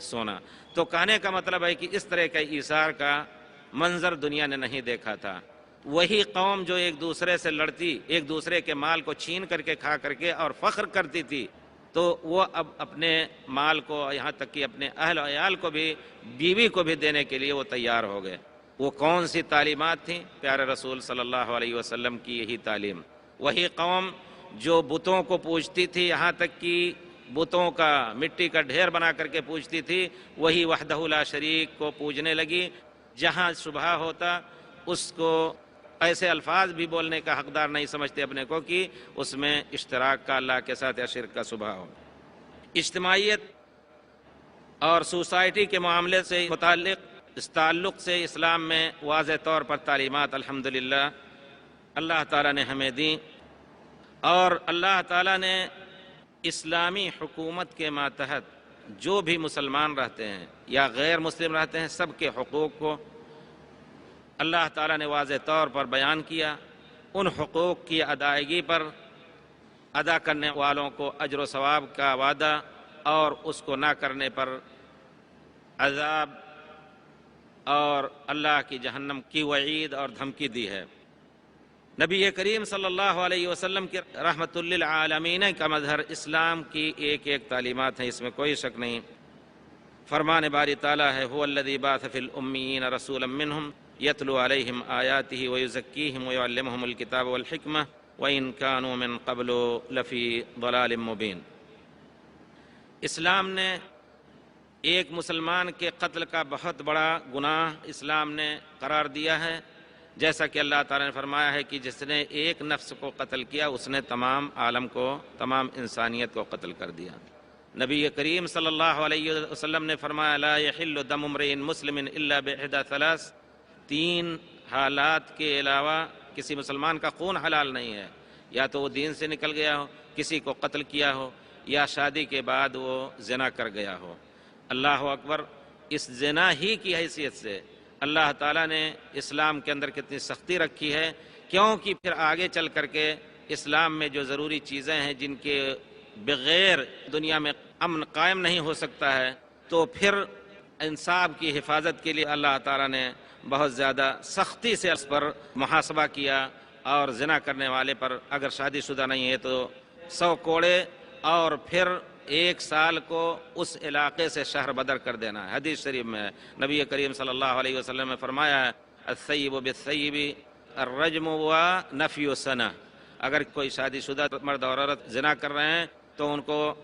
سونا۔ تو کہنے کا مطلب ہے کہ اس طرح کا ایثار کا منظر دنیا نے نہیں دیکھا تھا۔ وہی قوم جو ایک دوسرے سے لڑتی، ایک دوسرے کے مال کو چھین کر کے کھا کر کے اور فخر کرتی تھی، تو وہ اب اپنے مال کو، یہاں تک کہ اپنے اہل و عیال کو بھی، بیوی کو بھی دینے کے لیے وہ تیار ہو گئے۔ وہ کون سی تعلیمات تھیں؟ پیارے رسول صلی اللہ علیہ وسلم کی یہی تعلیم۔ وہی قوم جو بتوں کو پوجتی تھی، یہاں تک کہ بتوں کا مٹی کا ڈھیر بنا کر کے پوجتی تھی، وہی وحدہ لا شریک کو پوجنے لگی۔ جہاں شبہ ہوتا اس کو ایسے الفاظ بھی بولنے کا حقدار نہیں سمجھتے اپنے کو کہ اس میں اشتراک کا اللہ کے ساتھ یا شرک کا شبہ ہو۔ اجتماعیت اور سوسائٹی کے معاملے سے متعلق، اس تعلق سے اسلام میں واضح طور پر تعلیمات الحمدللہ اللہ تعالیٰ نے ہمیں دیں، اور اللہ تعالیٰ نے اسلامی حکومت کے ماتحت جو بھی مسلمان رہتے ہیں یا غیر مسلم رہتے ہیں، سب کے حقوق کو اللہ تعالیٰ نے واضح طور پر بیان کیا۔ ان حقوق کی ادائیگی پر ادا کرنے والوں کو اجر و ثواب کا وعدہ، اور اس کو نہ کرنے پر عذاب اور اللہ کی جہنم کی وعید اور دھمکی دی ہے۔ نبی کریم صلی اللہ علیہ وسلم کی رحمت للعالمین کا مظہر اسلام کی ایک ایک تعلیمات ہیں، اس میں کوئی شک نہیں۔ فرمان باری تعالیٰ ہے هو الذی بعث فی الامیین رسولا منہم یتلو علیہم آیاتہ ویزکیہم ویعلمہم الکتاب والحکمہ وإن كانوا من قبل لفی ضلال مبین۔ اسلام نے ایک مسلمان کے قتل کا بہت بڑا گناہ اسلام نے قرار دیا ہے، جیسا کہ اللہ تعالیٰ نے فرمایا ہے کہ جس نے ایک نفس کو قتل کیا اس نے تمام عالم کو، تمام انسانیت کو قتل کر دیا۔ نبی کریم صلی اللہ علیہ وسلم نے فرمایا لا یحل دم امرئ مسلم الا باحدى ثلاث، تین حالات کے علاوہ کسی مسلمان کا خون حلال نہیں ہے، یا تو وہ دین سے نکل گیا ہو، کسی کو قتل کیا ہو، یا شادی کے بعد وہ زنا کر گیا ہو۔ اللہ اکبر! اس زنا ہی کی حیثیت سے اللہ تعالیٰ نے اسلام کے اندر کتنی سختی رکھی ہے، کیونکہ پھر آگے چل کر کے اسلام میں جو ضروری چیزیں ہیں جن کے بغیر دنیا میں امن قائم نہیں ہو سکتا ہے، تو پھر انصاف کی حفاظت کے لیے اللہ تعالیٰ نے بہت زیادہ سختی سے اس پر محاسبہ کیا، اور زنا کرنے والے پر اگر شادی شدہ نہیں ہے تو 100 کوڑے، اور پھر 1 سال کو اس علاقے سے شہر بدر کر دینا ہے۔ حدیث شریف میں نبی کریم صلی اللہ علیہ وسلم نے فرمایا الثیب بالثیب الرجم و نفی سنہ، اگر کوئی شادی شدہ مرد اور عورت زنا کر رہے ہیں تو ان کو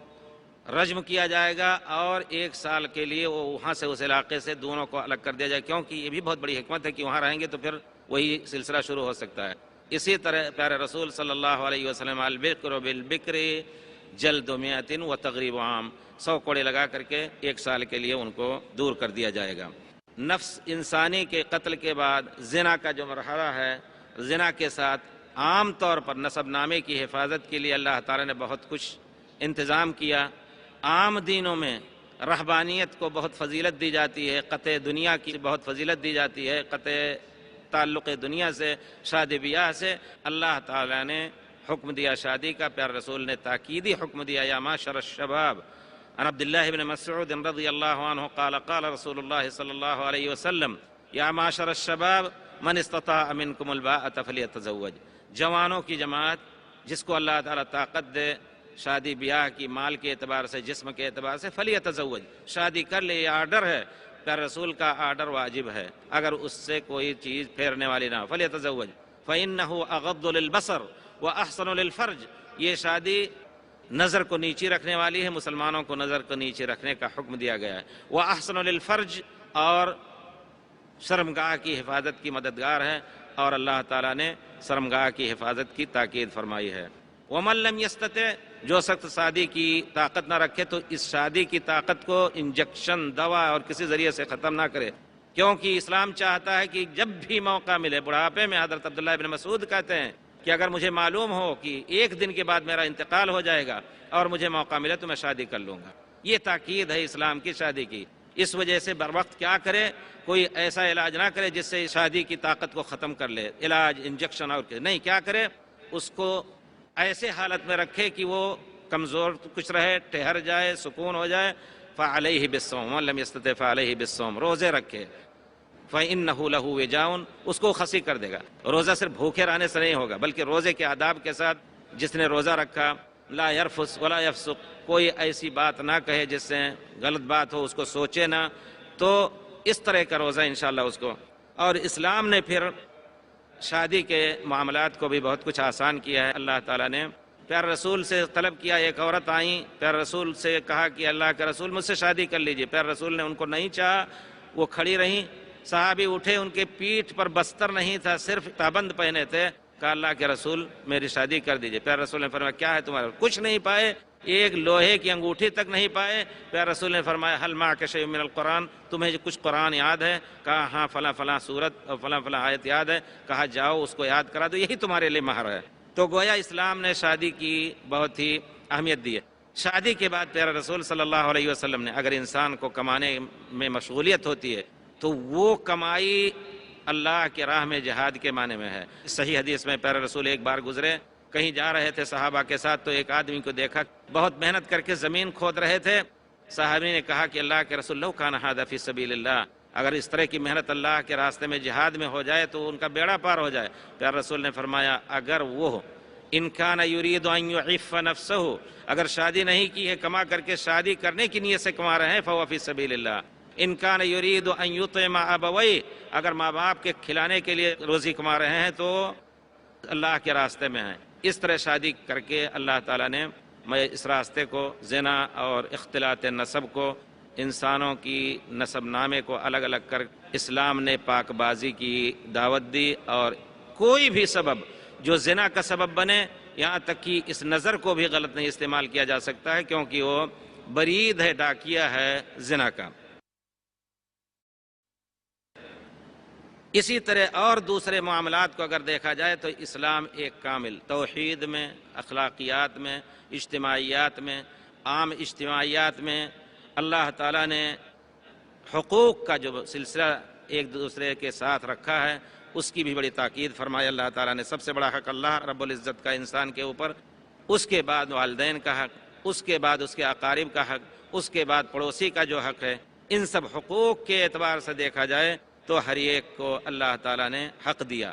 رجم کیا جائے گا، اور 1 سال کے لیے وہ وہاں سے اس علاقے سے دونوں کو الگ کر دیا جائے، کیونکہ یہ بھی بہت بڑی حکمت ہے کہ وہاں رہیں گے تو پھر وہی سلسلہ شروع ہو سکتا ہے۔ اسی طرح پیارے رسول صلی اللہ علیہ وسلم البکر بالبکر جلد 100 و تغریب عام، 100 کوڑے لگا کر کے 1 سال کے لیے ان کو دور کر دیا جائے گا۔ نفس انسانی کے قتل کے بعد زنا کا جو مرحلہ ہے، زنا کے ساتھ عام طور پر نسب نامے کی حفاظت کے لیے اللہ تعالیٰ نے بہت کچھ انتظام کیا۔ عام دینوں میں رہبانیت کو بہت فضیلت دی جاتی ہے، قطع دنیا کی بہت فضیلت دی جاتی ہے، قطع تعلق دنیا سے، شادی بیاہ سے۔ اللہ تعالیٰ نے حکم دیا شادی کا، پیارے رسول نے تاکیدی حکم دیا یا معاشر الشباب عن عبداللہ بن مسعود رضی اللہ عنہ قال قال رسول اللہ صلی اللہ علیہ وسلم یا معاشر الشباب من استطاع منکم الباءۃ فلیتزوج، جوانوں کی جماعت، جس کو اللہ تعالیٰ طاقت دے شادی بیاہ کی، مال کے اعتبار سے، جسم کے اعتبار سے، فلیتزوج، شادی کر لے، یہ آرڈر ہے، پیارے رسول کا آرڈر واجب ہے، اگر اس سے کوئی چیز پھیرنے والی نہ ہو، فلیتزوج فإنہ اغض للبصر واحسن للفرج، یہ شادی نظر کو نیچی رکھنے والی ہے، مسلمانوں کو نظر کو نیچے رکھنے کا حکم دیا گیا ہے، واحسن للفرج، اور شرمگاہ کی حفاظت کی مددگار ہے، اور اللہ تعالیٰ نے شرمگاہ کی حفاظت کی تاکید فرمائی ہے۔ ومن لم یستطع، جو سخت شادی کی طاقت نہ رکھے تو اس شادی کی طاقت کو انجیکشن، دوا اور کسی ذریعے سے ختم نہ کرے، کیونکہ اسلام چاہتا ہے کہ جب بھی موقع ملے، بڑھاپے میں حضرت عبداللہ بن مسعود کہتے ہیں کہ اگر مجھے معلوم ہو کہ 1 دن کے بعد میرا انتقال ہو جائے گا اور مجھے موقع ملے تو میں شادی کر لوں گا۔ یہ تاکید ہے اسلام کی شادی کی، اس وجہ سے بر وقت کیا کرے، کوئی ایسا علاج نہ کرے جس سے شادی کی طاقت کو ختم کر لے، علاج، انجیکشن اور نہیں، کیا کرے، اس کو ایسے حالت میں رکھے کہ وہ کمزور کچھ رہے، ٹھہر جائے، سکون ہو جائے۔ فعلیہ بالصوم ومن لم یستطع فعلیہ بالصوم، روزے رکھے، فإنہ لہ وجاء، اس کو خسی کر دے گا۔ روزہ صرف بھوکے رہنے سے نہیں ہوگا، بلکہ روزے کے آداب کے ساتھ جس نے روزہ رکھا، لا یرفث ولا یفسق، کوئی ایسی بات نہ کہے جس سے غلط بات ہو، اس کو سوچے نہ، تو اس طرح کا روزہ انشاءاللہ اس کو۔ اور اسلام نے پھر شادی کے معاملات کو بھی بہت کچھ آسان کیا ہے۔ اللہ تعالیٰ نے پیارے رسول سے طلب کیا، ایک عورت آئیں، پیارے رسول سے کہا کہ اللہ کے رسول مجھ سے شادی کر لیجئے، پیارے رسول نے ان کو نہیں چاہا، وہ کھڑی رہیں، صحابی اٹھے، ان کے پیٹھ پر بستر نہیں تھا، صرف تابند پہنے تھے، کہا اللہ کے رسول میری شادی کر دیجئے، پیارے رسول نے فرمایا کیا ہے تمہارا، کچھ نہیں پائے، ایک لوہے کی انگوٹھی تک نہیں پائے، پیارے رسول نے فرمایا حل معک شیء من القرآن، تمہیں کچھ قرآن یاد ہے، کہا ہاں فلاں فلاں سورت اور فلاں فلاں آیت یاد ہے، کہا جاؤ اس کو یاد کرا دو، یہی تمہارے لیے مہر ہے۔ تو گویا اسلام نے شادی کی بہت ہی اہمیت دی ہے۔ شادی کے بعد پیارے رسول صلی اللہ علیہ وسلم نے، اگر انسان کو کمانے میں مشغولیت ہوتی ہے تو وہ کمائی اللہ کے راہ میں جہاد کے معنی میں ہے۔ صحیح حدیث میں پیارے رسول ایک بار گزرے، کہیں جا رہے تھے صحابہ کے ساتھ، تو ایک آدمی کو دیکھا بہت محنت کر کے زمین کھود رہے تھے، صحابی نے کہا کہ اللہ کے رسول لو کان ھذا فی سبیل اللہ، اگر اس طرح کی محنت اللہ کے راستے میں جہاد میں ہو جائے تو ان کا بیڑا پار ہو جائے۔ پیارے رسول نے فرمایا اگر وہ ان کان یرید ان یعف نفسہ، اگر شادی نہیں کی ہے کما کر کے شادی کرنے کی نیت سے کما رہے ہیں فہو فی سبیل اللہ۔ ان کان یرید ان یطعم ابویہ، اگر ماں باپ کے کھلانے کے لیے روزی کما رہے ہیں تو اللہ کے راستے میں ہیں۔ اس طرح شادی کر کے اللہ تعالیٰ نے اس راستے کو، زنا اور اختلاط نسب کو، انسانوں کی نسب نامے کو الگ الگ کر اسلام نے پاک بازی کی دعوت دی، اور کوئی بھی سبب جو زنا کا سبب بنے، یہاں تک کہ اس نظر کو بھی غلط نہیں استعمال کیا جا سکتا ہے، کیونکہ وہ برید ہے، ڈاکیہ ہے زنا کا۔ اسی طرح اور دوسرے معاملات کو اگر دیکھا جائے تو اسلام ایک کامل توحید میں، اخلاقیات میں، اجتماعیات میں، عام اجتماعیات میں اللہ تعالیٰ نے حقوق کا جو سلسلہ ایک دوسرے کے ساتھ رکھا ہے اس کی بھی بڑی تاکید فرمائی۔ اللہ تعالیٰ نے سب سے بڑا حق اللہ رب العزت کا انسان کے اوپر، اس کے بعد والدین کا حق، اس کے بعد اس کے اقارب کا حق، اس کے بعد پڑوسی کا جو حق ہے، ان سب حقوق کے اعتبار سے دیکھا جائے تو ہر ایک کو اللہ تعالیٰ نے حق دیا،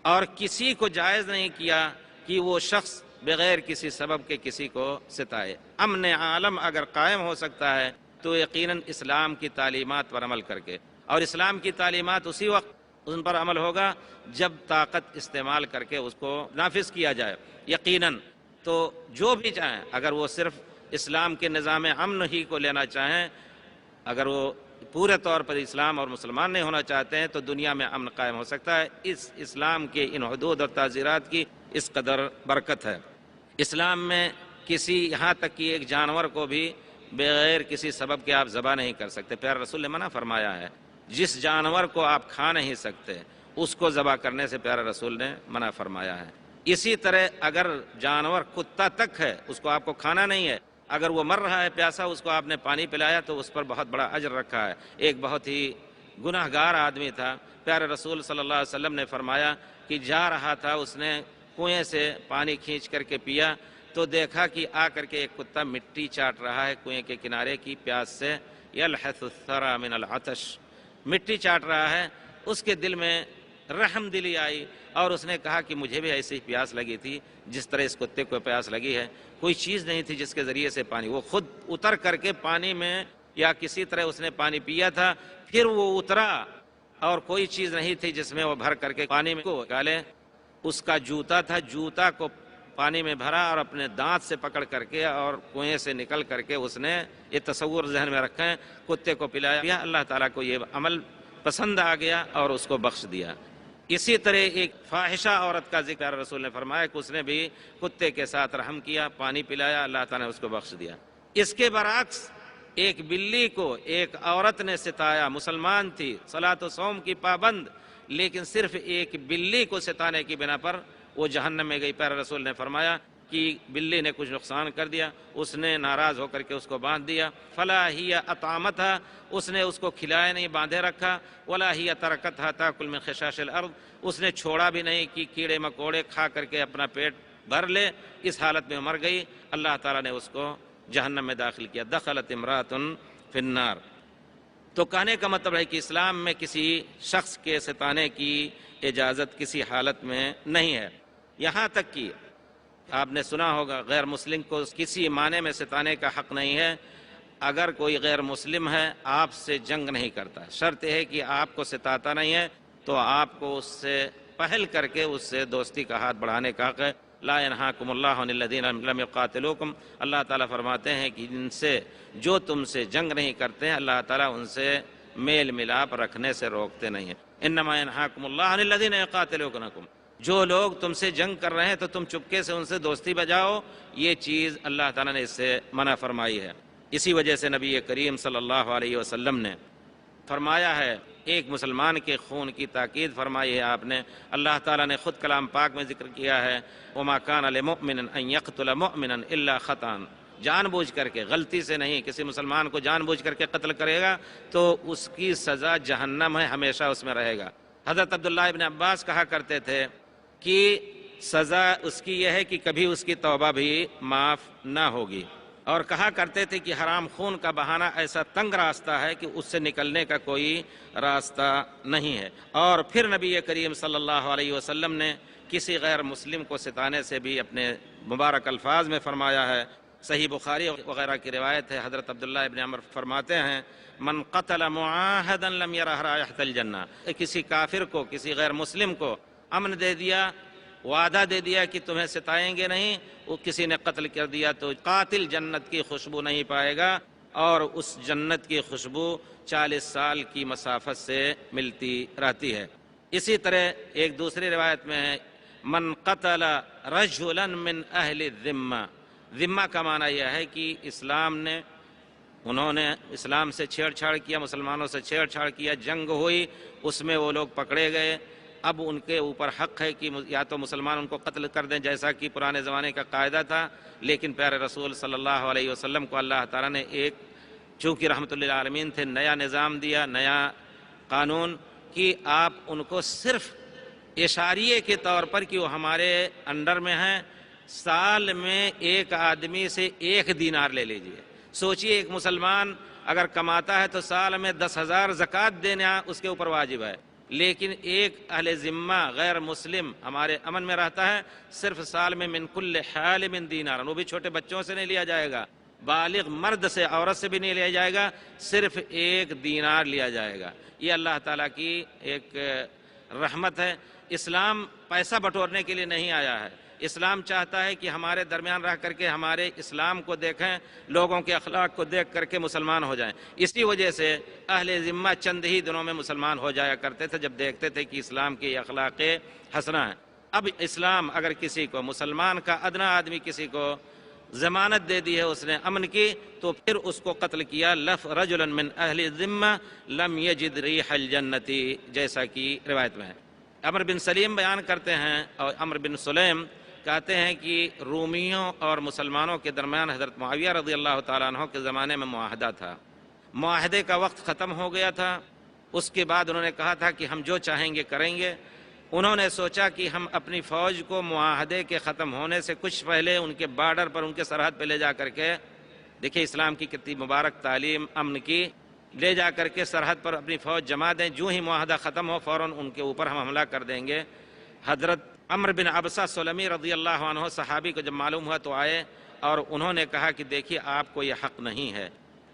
اور کسی کو جائز نہیں کیا کہ وہ شخص بغیر کسی سبب کے کسی کو ستائے۔ امن عالم اگر قائم ہو سکتا ہے تو یقیناً اسلام کی تعلیمات پر عمل کر کے، اور اسلام کی تعلیمات اسی وقت ان پر عمل ہوگا جب طاقت استعمال کر کے اس کو نافذ کیا جائے۔ یقیناً تو جو بھی چاہیں، اگر وہ صرف اسلام کے نظام امن ہی کو لینا چاہیں، اگر وہ پورے طور پر اسلام اور مسلمان نہیں ہونا چاہتے ہیں تو دنیا میں امن قائم ہو سکتا ہے۔ اس اسلام کے ان حدود اور تعزیرات کی اس قدر برکت ہے۔ اسلام میں کسی، یہاں تک کہ ایک جانور کو بھی بغیر کسی سبب کے آپ ذبح نہیں کر سکتے۔ پیارے رسول نے منع فرمایا ہے، جس جانور کو آپ کھا نہیں سکتے اس کو ذبح کرنے سے پیارے رسول نے منع فرمایا ہے۔ اسی طرح اگر جانور کتا تک ہے، اس کو آپ کو کھانا نہیں ہے، اگر وہ مر رہا ہے پیاسا، اس کو آپ نے پانی پلایا تو اس پر بہت بڑا اجر رکھا ہے۔ ایک بہت ہی گناہ گار آدمی تھا، پیارے رسول صلی اللہ علیہ وسلم نے فرمایا کہ جا رہا تھا، اس نے کنویں سے پانی کھینچ کر کے پیا تو دیکھا کہ آ کر کے ایک کتا مٹی چاٹ رہا ہے کنویں کے کنارے کی پیاس سے، یلحث الثرى من العطش، مٹی چاٹ رہا ہے۔ اس کے دل میں رحم دلی آئی اور اس نے کہا کہ مجھے بھی ایسی پیاس لگی تھی جس طرح اس کتے کو پیاس لگی ہے، کوئی چیز نہیں تھی جس کے ذریعے سے پانی، وہ خود اتر کر کے پانی میں یا کسی طرح اس نے پانی پیا تھا، پھر وہ اترا اور کوئی چیز نہیں تھی جس میں وہ بھر کر کے پانی میں کو ڈالے۔ اس کا جوتا تھا، جوتا کو پانی میں بھرا اور اپنے دانت سے پکڑ کر کے اور کنویں سے نکل کر کے اس نے یہ تصور ذہن میں رکھا ہے، کتے کو پلایا۔ اللہ تعالیٰ کو یہ عمل پسند آ گیا اور اس کو بخش دیا۔ اسی طرح ایک فاحشہ عورت کا ذکر رسول نے فرمایا کہ اس نے بھی کتے کے ساتھ رحم کیا، پانی پلایا، اللہ تعالیٰ نے اس کو بخش دیا۔ اس کے برعکس ایک بلی کو ایک عورت نے ستایا، مسلمان تھی، صلاۃ و صوم کی پابند، لیکن صرف ایک بلی کو ستانے کی بنا پر وہ جہنم میں گئی۔ پیارے رسول نے فرمایا کہ بلی نے کچھ نقصان کر دیا، اس نے ناراض ہو کر کے اس کو باندھ دیا، فلا ہی اطعمتھا، اس نے اس کو کھلایا نہیں، باندھے رکھا، ولا ہی ترکتھا تاکل من خشاش الارض، اس نے چھوڑا بھی نہیں کہ کیڑے مکوڑے کھا کر کے اپنا پیٹ بھر لے، اس حالت میں مر گئی۔ اللہ تعالیٰ نے اس کو جہنم میں داخل کیا، دخلت امرأۃ فی النار۔ تو کہنے کا مطلب ہے کہ اسلام میں کسی شخص کے ستانے کی اجازت کسی حالت میں نہیں ہے، یہاں تک کہ آپ نے سنا ہوگا غیر مسلم کو کسی معنی میں ستانے کا حق نہیں ہے۔ اگر کوئی غیر مسلم ہے آپ سے جنگ نہیں کرتا، شرط ہے کہ آپ کو ستاتا نہیں ہے تو آپ کو اس سے پہل کر کے اس سے دوستی کا ہاتھ بڑھانے کا حق ہے۔ لا ینہاکم اللہ عن الذین لم یقاتلوکم، اللہ تعالیٰ فرماتے ہیں کہ جن سے جو تم سے جنگ نہیں کرتے ہیں اللہ تعالیٰ ان سے میل ملاپ رکھنے سے روکتے نہیں ہیں۔ انما ینہاکم اللہ عن الذین یقاتلونکم، جو لوگ تم سے جنگ کر رہے ہیں تو تم چپکے سے ان سے دوستی بجاؤ، یہ چیز اللہ تعالیٰ نے اس سے منع فرمائی ہے۔ اسی وجہ سے نبی کریم صلی اللہ علیہ وسلم نے فرمایا ہے، ایک مسلمان کے خون کی تاکید فرمائی ہے آپ نے۔ اللہ تعالیٰ نے خود کلام پاک میں ذکر کیا ہے، وَمَا كَانَ لِمُؤْمِنٍ أَن يَقْتُلَ مُؤْمِنًا إِلَّا خَطَأً، جان بوجھ کر کے، غلطی سے نہیں، کسی مسلمان کو جان بوجھ کر کے قتل کرے گا تو اس کی سزا جہنم ہے، ہمیشہ اس میں رہے گا۔ حضرت عبداللہ ابن عباس کہا کرتے تھے کہ سزا اس کی یہ ہے کہ کبھی اس کی توبہ بھی معاف نہ ہوگی۔ اور کہا کرتے تھے کہ حرام خون کا بہانہ ایسا تنگ راستہ ہے کہ اس سے نکلنے کا کوئی راستہ نہیں ہے۔ اور پھر نبی کریم صلی اللہ علیہ وسلم نے کسی غیر مسلم کو ستانے سے بھی اپنے مبارک الفاظ میں فرمایا ہے۔ صحیح بخاری وغیرہ کی روایت ہے، حضرت عبداللہ ابن عمر فرماتے ہیں من قتل معاہدا لم یرہ رائحۃ الجنہ، کسی کافر کو، کسی غیر مسلم کو امن دے دیا، وعدہ دے دیا کہ تمہیں ستائیں گے نہیں، وہ کسی نے قتل کر دیا تو قاتل جنت کی خوشبو نہیں پائے گا، اور اس جنت کی خوشبو 40 سال کی مسافت سے ملتی رہتی ہے۔ اسی طرح ایک دوسری روایت میں ہے من قتل رجلا من اہل الذمہ، ذمہ کا معنی یہ ہے کہ انہوں نے اسلام سے چھیڑ چھاڑ کیا، مسلمانوں سے چھیڑ چھاڑ کیا، جنگ ہوئی، اس میں وہ لوگ پکڑے گئے، اب ان کے اوپر حق ہے کہ یا تو مسلمان ان کو قتل کر دیں جیسا کہ پرانے زمانے کا قاعدہ تھا، لیکن پیارے رسول صلی اللہ علیہ وسلم کو اللہ تعالیٰ نے ایک، چونکہ رحمت للعالمین تھے، نیا نظام دیا، نیا قانون، کہ آپ ان کو صرف اشاریے کے طور پر کہ وہ ہمارے انڈر میں ہیں، سال میں ایک آدمی سے 1 دینار لے لیجئے۔ سوچئے ایک مسلمان اگر کماتا ہے تو سال میں 10,000 زکوٰۃ دینا اس کے اوپر واجب ہے، لیکن ایک اہل ذمہ غیر مسلم ہمارے امن میں رہتا ہے، صرف سال میں من کل حال من دینار، وہ بھی چھوٹے بچوں سے نہیں لیا جائے گا، بالغ مرد سے، عورت سے بھی نہیں لیا جائے گا، صرف 1 دینار لیا جائے گا۔ یہ اللہ تعالیٰ کی ایک رحمت ہے۔ اسلام پیسہ بٹورنے کے لیے نہیں آیا ہے، اسلام چاہتا ہے کہ ہمارے درمیان رہ کر کے ہمارے اسلام کو دیکھیں، لوگوں کے اخلاق کو دیکھ کر کے مسلمان ہو جائیں۔ اسی وجہ سے اہل ذمہ چند ہی دنوں میں مسلمان ہو جایا کرتے تھے جب دیکھتے تھے کہ اسلام کی اخلاق حسنہ ہے۔ اب اسلام اگر کسی کو، مسلمان کا ادنا آدمی کسی کو ضمانت دے دی ہے اس نے امن کی، تو پھر اس کو قتل کیا، رجلا من اہل الذمہ لم یجد ریح الجنت، جیسا کہ روایت میں ہے۔ عمر بن سلیم بیان کرتے ہیں، اور عمر بن سلیم کہتے ہیں کہ رومیوں اور مسلمانوں کے درمیان حضرت معاویہ رضی اللہ تعالیٰ عنہ کے زمانے میں معاہدہ تھا، معاہدے کا وقت ختم ہو گیا تھا، اس کے بعد انہوں نے کہا تھا کہ ہم جو چاہیں گے کریں گے۔ انہوں نے سوچا کہ ہم اپنی فوج کو معاہدے کے ختم ہونے سے کچھ پہلے ان کے بارڈر پر، ان کے سرحد پہ لے جا کر کے، دیکھیں اسلام کی کتنی مبارک تعلیم امن کی، لے جا کر کے سرحد پر اپنی فوج جما دیں، جو ہی معاہدہ ختم ہو فوراً ان کے اوپر ہم حملہ کر دیں گے۔ حضرت عمرو بن عبسہ سلمی رضی اللہ عنہ صحابی کو جب معلوم ہوا تو آئے اور انہوں نے کہا کہ دیکھیے آپ کو یہ حق نہیں ہے،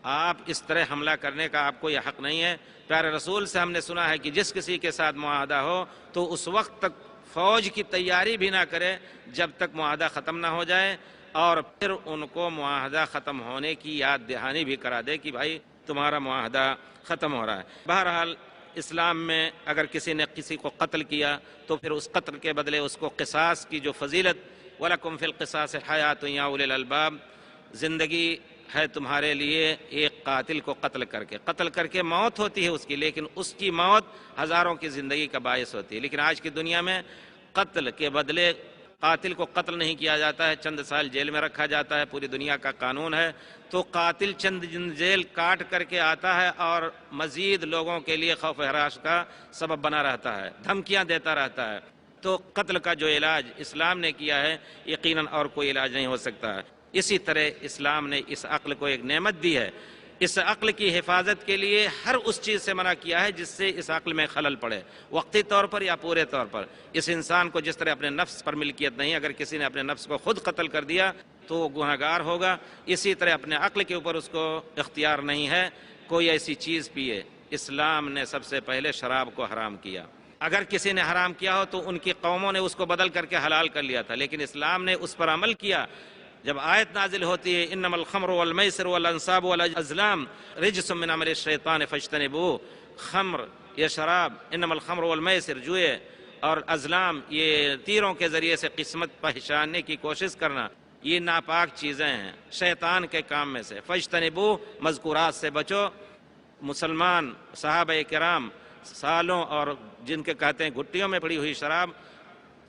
آپ اس طرح حملہ کرنے کا آپ کو یہ حق نہیں ہے۔ پیارے رسول سے ہم نے سنا ہے کہ جس کسی کے ساتھ معاہدہ ہو تو اس وقت تک فوج کی تیاری بھی نہ کرے جب تک معاہدہ ختم نہ ہو جائے، اور پھر ان کو معاہدہ ختم ہونے کی یاد دہانی بھی کرا دے کہ بھائی تمہارا معاہدہ ختم ہو رہا ہے۔ بہرحال اسلام میں اگر کسی نے کسی کو قتل کیا تو پھر اس قتل کے بدلے اس کو قصاص کی جو فضیلت، وَلَكُمْ فِي الْقِصَاصِ حَيَاةٌ يَا أُولِي الْأَلْبَابِ، زندگی ہے تمہارے لیے ایک قاتل کو قتل کر کے موت ہوتی ہے اس کی، لیکن اس کی موت ہزاروں کی زندگی کا باعث ہوتی ہے۔ لیکن آج کی دنیا میں قتل کے بدلے قاتل کو قتل نہیں کیا جاتا ہے، چند سال جیل میں رکھا جاتا ہے، پوری دنیا کا قانون ہے، تو قاتل چند دن جیل کاٹ کر کے آتا ہے اور مزید لوگوں کے لیے خوف و ہراس کا سبب بنا رہتا ہے، دھمکیاں دیتا رہتا ہے۔ تو قتل کا جو علاج اسلام نے کیا ہے یقیناً اور کوئی علاج نہیں ہو سکتا ہے۔ اسی طرح اسلام نے اس عقل کو ایک نعمت دی ہے، اس عقل کی حفاظت کے لیے ہر اس چیز سے منع کیا ہے جس سے اس عقل میں خلل پڑے، وقتی طور پر یا پورے طور پر۔ اس انسان کو جس طرح اپنے نفس پر ملکیت نہیں، اگر کسی نے اپنے نفس کو خود قتل کر دیا تو وہ گنہگار ہوگا، اسی طرح اپنے عقل کے اوپر اس کو اختیار نہیں ہے کوئی ایسی چیز پیے۔ اسلام نے سب سے پہلے شراب کو حرام کیا، اگر کسی نے حرام کیا ہو تو ان کی قوموں نے اس کو بدل کر کے حلال کر لیا تھا، لیکن اسلام نے اس پر عمل کیا۔ جب آیت نازل ہوتی ہے انما الخمر والمیسر والانصاب والازلام رجس من عمل الشیطان فاجتنبوہ، خمر یہ شراب، انما الخمر والمیسر جوئے اور ازلام یہ تیروں کے ذریعے سے قسمت پہچاننے کی کوشش کرنا، یہ ناپاک چیزیں ہیں شیطان کے کام میں سے، فاجتنبوہ مذکورات سے بچو۔ مسلمان صحابہ کرام سالوں اور جن کے کہتے ہیں گھٹیوں میں پڑی ہوئی شراب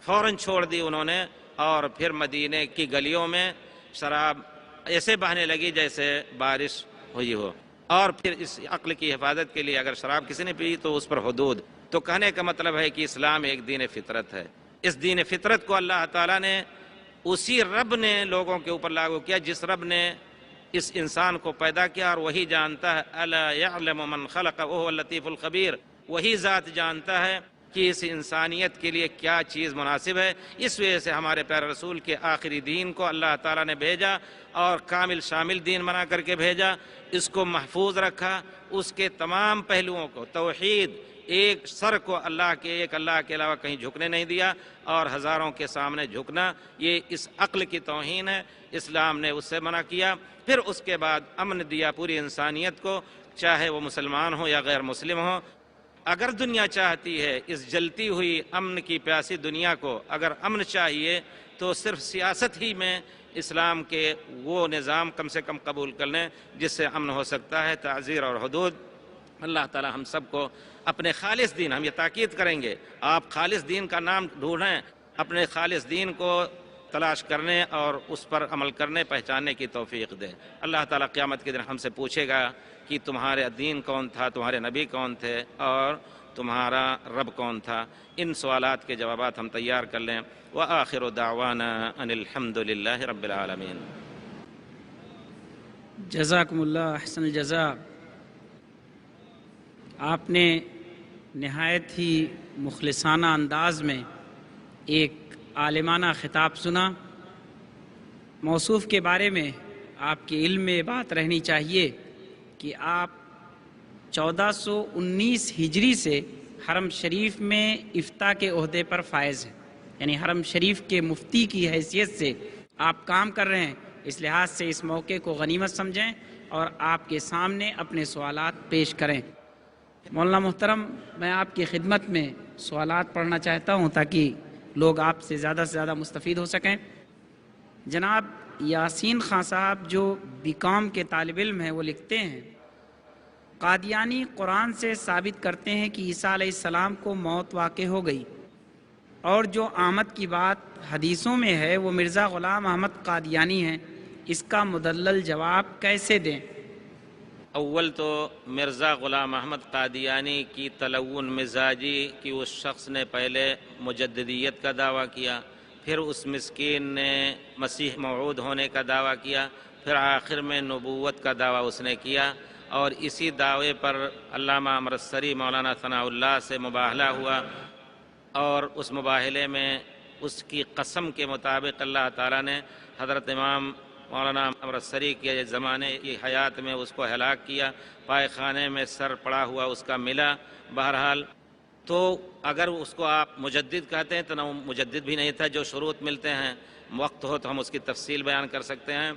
فوراً چھوڑ دی انہوں نے، اور پھر مدینے کی گلیوں میں شراب ایسے بہنے لگی جیسے بارش ہوئی ہو۔ اور پھر اس عقل کی حفاظت کے لیے اگر شراب کسی نے پی تو اس پر حدود۔ تو کہنے کا مطلب ہے کہ اسلام ایک دین فطرت ہے، اس دین فطرت کو اللہ تعالیٰ نے اسی رب نے لوگوں کے اوپر لاگو کیا جس رب نے اس انسان کو پیدا کیا اور وہی جانتا ہے، الا یعلم من خلق وهو اللطیف الخبیر، وہی ذات جانتا ہے کہ اس انسانیت کے لیے کیا چیز مناسب ہے۔ اس وجہ سے ہمارے پیارے رسول کے آخری دین کو اللہ تعالیٰ نے بھیجا اور کامل شامل دین بنا کر کے بھیجا، اس کو محفوظ رکھا، اس کے تمام پہلوؤں کو، توحید، ایک سر کو اللہ کے علاوہ کہیں جھکنے نہیں دیا، اور ہزاروں کے سامنے جھکنا یہ اس عقل کی توہین ہے، اسلام نے اس سے منع کیا۔ پھر اس کے بعد امن دیا پوری انسانیت کو، چاہے وہ مسلمان ہو یا غیر مسلم ہو۔ اگر دنیا چاہتی ہے اس جلتی ہوئی امن کی پیاسی دنیا کو اگر امن چاہیے تو صرف سیاست ہی میں اسلام کے وہ نظام کم سے کم قبول کر لیں جس سے امن ہو سکتا ہے، تعزیر اور حدود۔ اللہ تعالی ہم سب کو اپنے خالص دین، ہم یہ تاکید کریں گے، آپ خالص دین کا نام ڈھونڈیں، اپنے خالص دین کو تلاش کرنے اور اس پر عمل کرنے، پہچاننے کی توفیق دے۔ اللہ تعالیٰ قیامت کے دن ہم سے پوچھے گا کہ تمہارے دین کون تھا، تمہارے نبی کون تھے اور تمہارا رب کون تھا۔ ان سوالات کے جوابات ہم تیار کر لیں۔ وآخر دعوانا ان الحمد للہ رب العالمین۔ جزاکم اللہ احسن الجزا۔ آپ نے نہایت ہی مخلصانہ انداز میں ایک عالمانہ خطاب سنا۔ موصوف کے بارے میں آپ کے علم میں بات رہنی چاہیے کہ آپ 1419 ہجری سے حرم شریف میں افتاء کے عہدے پر فائز ہیں، یعنی حرم شریف کے مفتی کی حیثیت سے آپ کام کر رہے ہیں۔ اس لحاظ سے اس موقع کو غنیمت سمجھیں اور آپ کے سامنے اپنے سوالات پیش کریں۔ مولانا محترم، میں آپ کی خدمت میں سوالات پڑھنا چاہتا ہوں تاکہ لوگ آپ سے زیادہ مستفید ہو سکیں۔ جناب یاسین خان صاحب جو BCom کے طالب علم ہیں، وہ لکھتے ہیں، قادیانی قرآن سے ثابت کرتے ہیں کہ عیسیٰ علیہ السلام کو موت واقع ہو گئی، اور جو آمد کی بات حدیثوں میں ہے وہ مرزا غلام احمد قادیانی ہیں، اس کا مدلل جواب کیسے دیں؟ اول تو مرزا غلام احمد قادیانی کی تلون مزاجی کہ اس شخص نے پہلے مجددیت کا دعویٰ کیا، پھر اس مسکین نے مسیح موعود ہونے کا دعویٰ کیا، پھر آخر میں نبوت کا دعویٰ اس نے کیا، اور اسی دعوے پر علامہ امرتسری مولانا ثناء اللہ سے مباہلہ ہوا، اور اس مباہلے میں اس کی قسم کے مطابق اللہ تعالیٰ نے حضرت امام مولانا امرتسری کے زمانے کی حیات میں اس کو ہلاک کیا، پائے خانے میں سر پڑا ہوا اس کا ملا۔ بہرحال تو اگر اس کو آپ مجدد کہتے ہیں تو نہ مجدد بھی نہیں تھا، جو شروط ملتے ہیں وقت ہو تو ہم اس کی تفصیل بیان کر سکتے ہیں،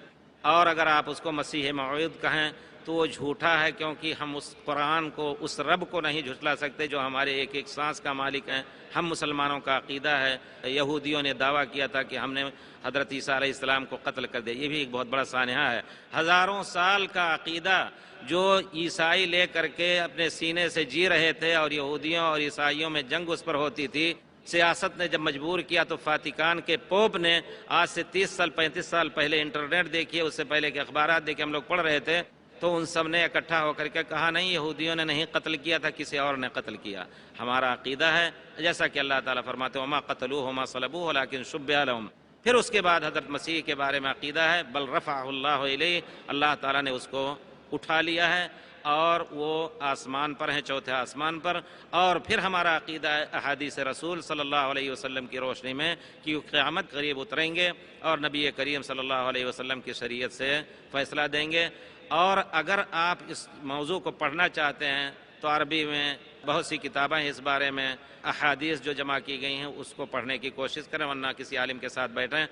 اور اگر آپ اس کو مسیح موعود کہیں تو وہ جھوٹا ہے، کیونکہ ہم اس قرآن کو، اس رب کو نہیں جھٹلا سکتے جو ہمارے ایک ایک سانس کا مالک ہیں۔ ہم مسلمانوں کا عقیدہ ہے، یہودیوں نے دعویٰ کیا تھا کہ ہم نے حضرت عیسیٰ علیہ السلام کو قتل کر دیا، یہ بھی ایک بہت بڑا سانحہ ہے۔ ہزاروں سال کا عقیدہ جو عیسائی لے کر کے اپنے سینے سے جی رہے تھے، اور یہودیوں اور عیسائیوں میں جنگ اس پر ہوتی تھی، سیاست نے جب مجبور کیا تو فاتیکان کے پوپ نے آج سے 35 سال پہلے، انٹرنیٹ دیکھیے، اس سے پہلے کے اخبارات دیکھے ہم لوگ پڑھ رہے تھے، تو ان سب نے اکٹھا ہو کر کے کہا نہیں، یہودیوں نے نہیں قتل کیا تھا، کسی اور نے قتل کیا۔ ہمارا عقیدہ ہے جیسا کہ اللہ تعالیٰ فرماتے ہیں وما قتلوہ وما صلبوہ ولکن شبہ لہم۔ پھر اس کے بعد حضرت مسیح کے بارے میں عقیدہ ہے بل رفعہ اللہ الیہ، اللہ تعالیٰ نے اس کو اٹھا لیا ہے اور وہ آسمان پر ہیں، چوتھے آسمان پر۔ اور پھر ہمارا عقیدہ ہے احادیث رسول صلی اللہ علیہ وسلم کی روشنی میں کہ قیامت قریب اتریں گے اور نبی کریم صلی اللہ علیہ وسلم کی شریعت سے فیصلہ دیں گے۔ اور اگر آپ اس موضوع کو پڑھنا چاہتے ہیں تو عربی میں بہت سی کتابیں ہیں اس بارے میں، احادیث جو جمع کی گئی ہیں اس کو پڑھنے کی کوشش کریں، ورنہ کسی عالم کے ساتھ بیٹھیں۔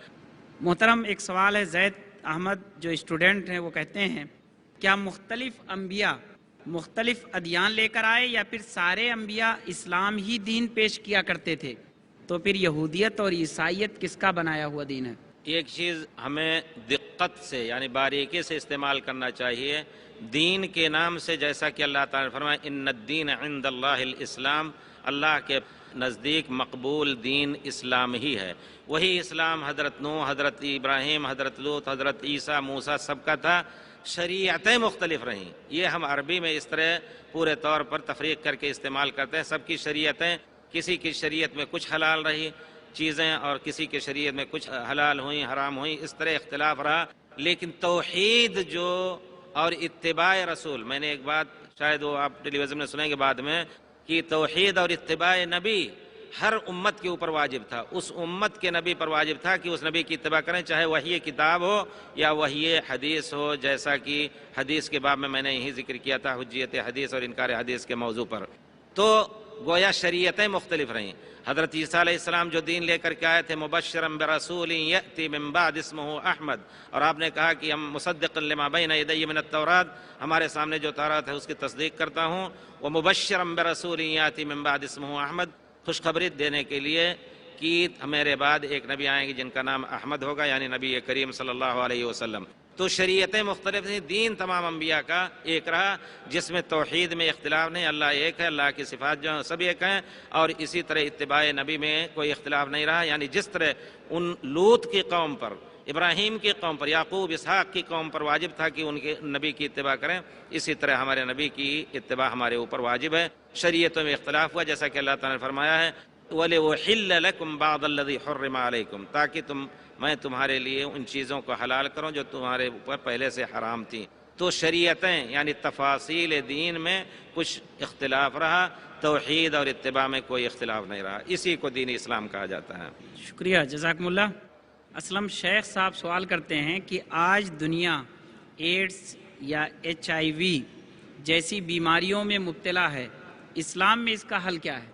محترم، ایک سوال ہے، زید احمد جو اسٹوڈنٹ ہیں وہ کہتے ہیں کیا مختلف انبیاء مختلف ادیان لے کر آئے یا پھر سارے انبیاء اسلام ہی دین پیش کیا کرتے تھے؟ تو پھر یہودیت اور عیسائیت کس کا بنایا ہوا دین ہے؟ ایک چیز ہمیں دقت سے یعنی باریکی سے استعمال کرنا چاہیے۔ دین کے نام سے جیسا کہ اللہ تعالیٰ نے فرمایا ان الدین عند اللہ الاسلام، اللہ کے نزدیک مقبول دین اسلام ہی ہے۔ وہی اسلام حضرت نوح، حضرت ابراہیم، حضرت لوط، حضرت عیسیٰ، موسیٰ سب کا تھا۔ شریعتیں مختلف رہیں، یہ ہم عربی میں اس طرح پورے طور پر تفریق کر کے استعمال کرتے ہیں۔ سب کی شریعتیں، کسی کی شریعت میں کچھ حلال رہی چیزیں اور کسی کے شریعت میں کچھ حلال ہوئیں، حرام ہوئیں، اس طرح اختلاف رہا۔ لیکن توحید جو اور اتباع رسول، میں نے ایک بات شاید وہ آپ ٹیلی ویژن میں سنیں گے بعد میں، کہ توحید اور اتباع نبی ہر امت کے اوپر واجب تھا. اس امت کے نبی پر واجب تھا کہ اس نبی کی اتباع کریں، چاہے وحی کتاب ہو یا وحی حدیث ہو، جیسا کہ حدیث کے باب میں میں نے یہی ذکر کیا تھا، حجیت حدیث اور انکار حدیث کے موضوع پر. تو گویا شریعتیں مختلف رہیں. حضرت عیسیٰ علیہ السلام جو دین لے کر کے آئے تھے، مبشرا برسول یأتی من بعد اسمہ احمد، اور آپ نے کہا کہ ہم مصدقا لما بین یدی من التورات، ہمارے سامنے جو تورات ہے اس کی تصدیق کرتا ہوں، ومبشرا برسول یأتی من بعد اسمہ احمد، خوشخبری دینے کے لیے کہ میرے بعد ایک نبی آئیں گے جن کا نام احمد ہوگا، یعنی نبی کریم صلی اللہ علیہ وسلم. تو شریعتیں مختلف تھیں، دین تمام انبیاء کا ایک رہا جس میں توحید میں اختلاف نہیں، اللہ ایک ہے، اللہ کی صفات جو سب ایک ہیں، اور اسی طرح اتباع نبی میں کوئی اختلاف نہیں رہا. یعنی جس طرح ان لوط کی قوم پر، ابراہیم کی قوم پر، یعقوب اسحاق کی قوم پر واجب تھا کہ ان کے نبی کی اتباع کریں، اسی طرح ہمارے نبی کی اتباع ہمارے اوپر واجب ہے. شریعتوں میں اختلاف ہوا جیسا کہ اللہ تعالیٰ نے فرمایا ہے وَلِأُحِلَّ لَكُمْ بَعْضَ الَّذِي حُرِّمَ عَلَيْكُمْ، تاکہ میں تمہارے لیے ان چیزوں کو حلال کروں جو تمہارے اوپر پہلے سے حرام تھیں. تو شریعتیں یعنی تفاصیل دین میں کچھ اختلاف رہا، توحید اور اتباع میں کوئی اختلاف نہیں رہا. اسی کو دین اسلام کہا جاتا ہے. شکریہ، جزاکم اللہ. اسلم شیخ صاحب سوال کرتے ہیں کہ آج دنیا ایڈز یا HIV جیسی بیماریوں میں مبتلا ہے، اسلام میں اس کا حل کیا ہے؟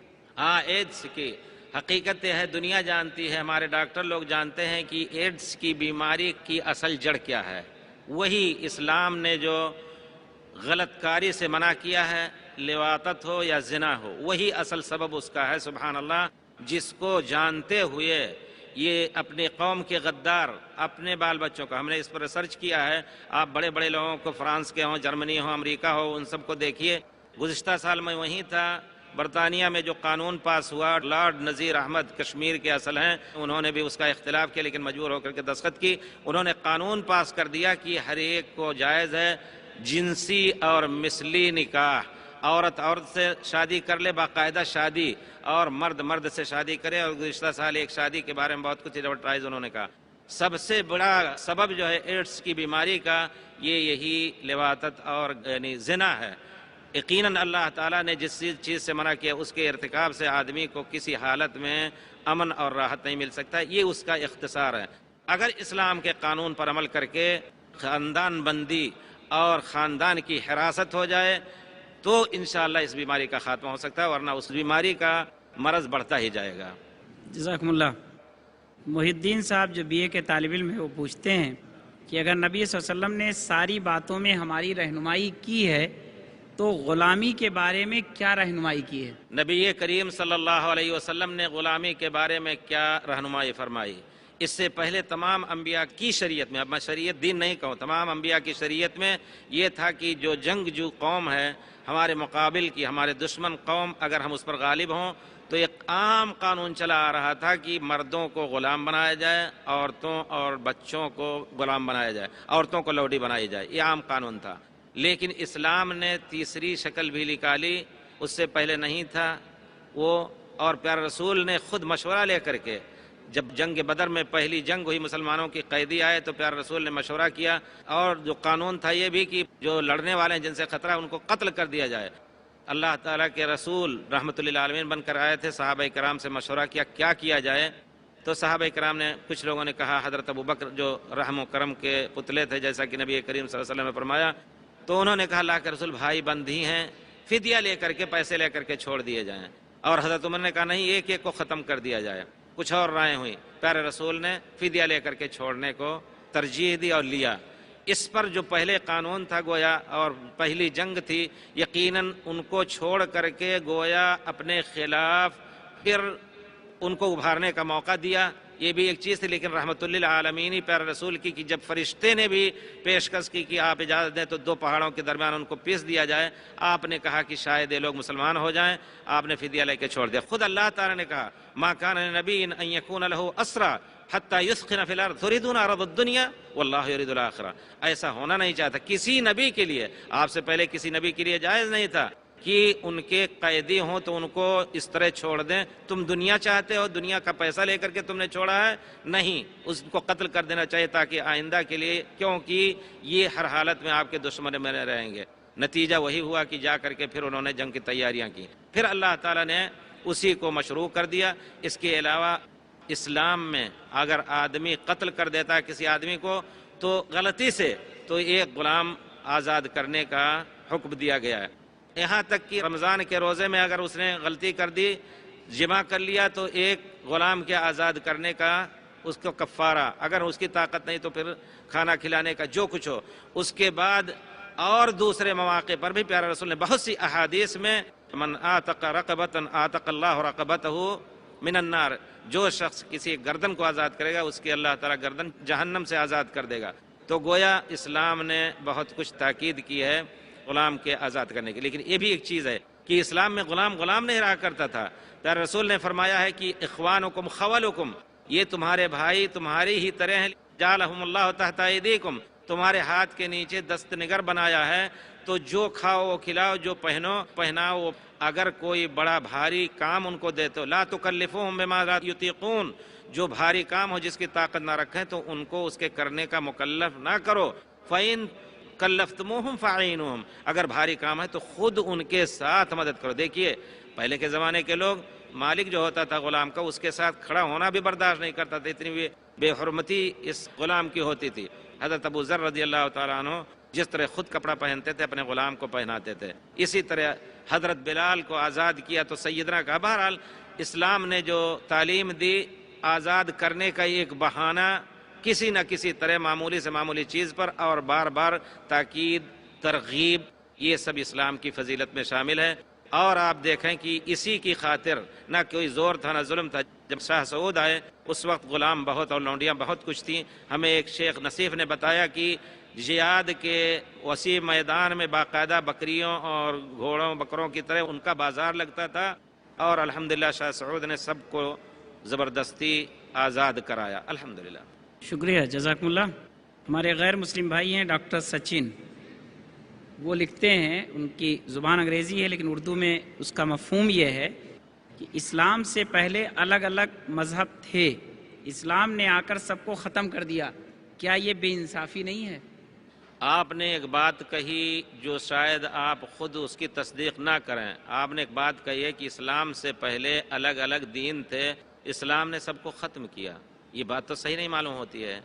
ایڈز کی حقیقت ہے، دنیا جانتی ہے، ہمارے ڈاکٹر لوگ جانتے ہیں کہ ایڈز کی بیماری کی اصل جڑ کیا ہے. وہی اسلام نے جو غلط کاری سے منع کیا ہے، لواطت ہو یا زنا ہو، وہی اصل سبب اس کا ہے. سبحان اللہ، جس کو جانتے ہوئے یہ اپنی قوم کے غدار اپنے بال بچوں کا، ہم نے اس پر ریسرچ کیا ہے، آپ بڑے بڑے لوگوں کو، فرانس کے ہوں، جرمنی ہو، امریکہ ہو، ان سب کو دیکھیے. گزشتہ سال میں وہیں تھا، برطانیہ میں جو قانون پاس ہوا، لارڈ نذیر احمد کشمیر کے اصل ہیں، انہوں نے بھی اس کا اختلاف کیا لیکن مجبور ہو کر کے دستخط کی. انہوں نے قانون پاس کر دیا کہ ہر ایک کو جائز ہے جنسی اور مثلی نکاح، عورت سے شادی کر لے، باقاعدہ شادی، اور مرد سے شادی کرے. اور گزشتہ سال ایک شادی کے بارے میں بہت کچھ ایڈورٹائز انہوں نے کہا. سب سے بڑا سبب جو ہے ایڈز کی بیماری کا، یہی لواطت اور یعنی زنا ہے. یقیناً اللہ تعالیٰ نے جس چیز سے منع کیا اس کے ارتکاب سے آدمی کو کسی حالت میں امن اور راحت نہیں مل سکتا. یہ اس کا اختصار ہے. اگر اسلام کے قانون پر عمل کر کے خاندان بندی اور خاندان کی حراست ہو جائے تو انشاءاللہ اس بیماری کا خاتمہ ہو سکتا ہے، ورنہ اس بیماری کا مرض بڑھتا ہی جائے گا. جزاکم اللہ. محی الدین صاحب جو BA کے طالب علم ہیں، وہ پوچھتے ہیں کہ اگر نبی صلی اللہ علیہ وسلم نے ساری باتوں میں ہماری رہنمائی کی ہے تو غلامی کے بارے میں کیا رہنمائی کی ہے؟ نبی کریم صلی اللہ علیہ وسلم نے غلامی کے بارے میں کیا رہنمائی فرمائی؟ اس سے پہلے تمام انبیاء کی شریعت میں، اب میں شریعت دین نہیں کہوں، تمام انبیاء کی شریعت میں یہ تھا کہ جو جنگجو قوم ہے ہمارے مقابل کی، ہمارے دشمن قوم، اگر ہم اس پر غالب ہوں تو ایک عام قانون چلا آ رہا تھا کہ مردوں کو غلام بنایا جائے، عورتوں اور بچوں کو غلام بنایا جائے، عورتوں کو لوڈی بنائی جائے. یہ عام قانون تھا. لیکن اسلام نے تیسری شکل بھی نکالی، اس سے پہلے نہیں تھا وہ. اور پیارے رسول نے خود مشورہ لے کر کے، جب جنگ بدر میں پہلی جنگ ہوئی، مسلمانوں کی قیدی آئے تو پیارے رسول نے مشورہ کیا، اور جو قانون تھا یہ بھی کہ جو لڑنے والے ہیں جن سے خطرہ ان کو قتل کر دیا جائے. اللہ تعالیٰ کے رسول رحمت للعالمین بن کر آئے تھے، صحابہ کرام سے مشورہ کیا جائے. تو صحابہ کرام نے، کچھ لوگوں نے کہا حضرت ابوبکر جو رحم و کرم کے پتلے تھے، جیسا کہ نبی کریم صلی اللہ علیہ وسلم نے فرمایا، تو انہوں نے کہا اللہ کے رسول بھائی بندھی ہیں، فدیہ لے کر کے، پیسے لے کر کے چھوڑ دیے جائیں. اور حضرت عمر نے کہا نہیں، ایک ایک کو ختم کر دیا جائے. کچھ اور رائے ہوئی. پیارے رسول نے فدیہ لے کر کے چھوڑنے کو ترجیح دی اور لیا. اس پر جو پہلے قانون تھا گویا اور پہلی جنگ تھی، یقیناً ان کو چھوڑ کر کے گویا اپنے خلاف پھر ان کو ابھارنے کا موقع دیا. یہ بھی ایک چیز تھی. لیکن رحمت للعالمین پیارے رسول کی کہ جب فرشتے نے بھی پیشکش کی کہ آپ اجازت دیں تو دو پہاڑوں کے درمیان ان کو پیس دیا جائے، آپ نے کہا کہ شاید یہ لوگ مسلمان ہو جائیں، آپ نے فدیہ لے کے چھوڑ دیا. خود اللہ تعالیٰ نے کہا ما کان لنبی ان یکون له اسرى حتى يثخن في الارض تريدون عرض الدنيا والله يريد الاخرة. ایسا ہونا نہیں چاہتا کسی نبی کے لیے، آپ سے پہلے کسی نبی کے لیے جائز نہیں تھا کہ ان کے قیدی ہوں تو ان کو اس طرح چھوڑ دیں. تم دنیا چاہتے ہو, دنیا کا پیسہ لے کر کے تم نے چھوڑا ہے, نہیں, اس کو قتل کر دینا چاہیے تاکہ آئندہ کے لیے, کیونکہ یہ ہر حالت میں آپ کے دشمن میں رہیں گے. نتیجہ وہی ہوا کہ جا کر کے پھر انہوں نے جنگ کی تیاریاں کی. پھر اللہ تعالیٰ نے اسی کو مشروع کر دیا. اس کے علاوہ اسلام میں اگر آدمی قتل کر دیتا ہے کسی آدمی کو تو غلطی سے, تو ایک غلام آزاد کرنے کا حکم دیا گیا ہے. یہاں تک کہ رمضان کے روزے میں اگر اس نے غلطی کر دی, جمع کر لیا, تو ایک غلام کے آزاد کرنے کا اس کو کفارہ, اگر اس کی طاقت نہیں تو پھر کھانا کھلانے کا, جو کچھ ہو. اس کے بعد اور دوسرے مواقع پر بھی پیارے رسول نے بہت سی احادیث میں من آتق رقبۃ آتق اللہ رقبتہ من النار, جو شخص کسی گردن کو آزاد کرے گا اس کی اللہ تعالیٰ گردن جہنم سے آزاد کر دے گا. تو گویا اسلام نے بہت کچھ تاکید کی ہے غلام کے آزاد کرنے کی. لیکن یہ بھی ایک چیز ہے کہ اسلام میں غلام نہیں رہا کرتا تھا. پیارے رسول نے فرمایا ہے کہ اخوانکم خولکم, یہ تمہارے بھائی تمہاری ہی طرح ہیں. جعلہم اللہ تحت ایدیکم, تمہارے ہاتھ کے نیچے دست نگر بنایا ہے, تو جو کھاؤ وہ کھلاؤ, جو پہناؤ. اگر کوئی بڑا بھاری کام ان کو دیتے ہو, لا تکلفوہم بما لا یطیقون, جو بھاری کام ہو جس کی طاقت نہ رکھیں تو ان کو اس کے کرنے کا مکلف نہ کرو. فَإِن کلفتموہم فَعِینُوہم, اگر بھاری کام ہے تو خود ان کے ساتھ مدد کرو. دیکھیے پہلے کے زمانے کے لوگ, مالک جو ہوتا تھا غلام کا, اس کے ساتھ کھڑا ہونا بھی برداشت نہیں کرتا تھا, اتنی بے حرمتی اس غلام کی ہوتی تھی. حضرت ابو ذر رضی اللہ تعالیٰ عنہ جس طرح خود کپڑا پہنتے تھے اپنے غلام کو پہناتے تھے, اسی طرح حضرت بلال کو آزاد کیا تو سیدنا کا. بہرحال اسلام نے جو تعلیم دی آزاد کرنے کا ایک بہانہ کسی نہ کسی طرح معمولی سے معمولی چیز پر, اور بار بار تاکید ترغیب, یہ سب اسلام کی فضیلت میں شامل ہے. اور آپ دیکھیں کہ اسی کی خاطر نہ کوئی زور تھا نہ ظلم تھا. جب شاہ سعود آئے اس وقت غلام بہت اور لونڈیاں بہت کچھ تھیں. ہمیں ایک شیخ نصیف نے بتایا کہ جہاد کے وسیع میدان میں باقاعدہ بکریوں اور گھوڑوں بکروں کی طرح ان کا بازار لگتا تھا, اور الحمدللہ شاہ سعود نے سب کو زبردستی آزاد کرایا الحمدللہ. شکریہ, جزاکم اللہ. ہمارے غیر مسلم بھائی ہیں ڈاکٹر سچن, وہ لکھتے ہیں, ان کی زبان انگریزی ہے لیکن اردو میں اس کا مفہوم یہ ہے کہ اسلام سے پہلے الگ الگ مذہب تھے, اسلام نے آ کر سب کو ختم کر دیا, کیا یہ بے انصافی نہیں ہے؟ آپ نے ایک بات کہی جو شاید آپ خود اس کی تصدیق نہ کریں. آپ نے ایک بات کہی ہے کہ اسلام سے پہلے الگ الگ دین تھے, اسلام نے سب کو ختم کیا. یہ بات تو صحیح نہیں معلوم ہوتی ہے.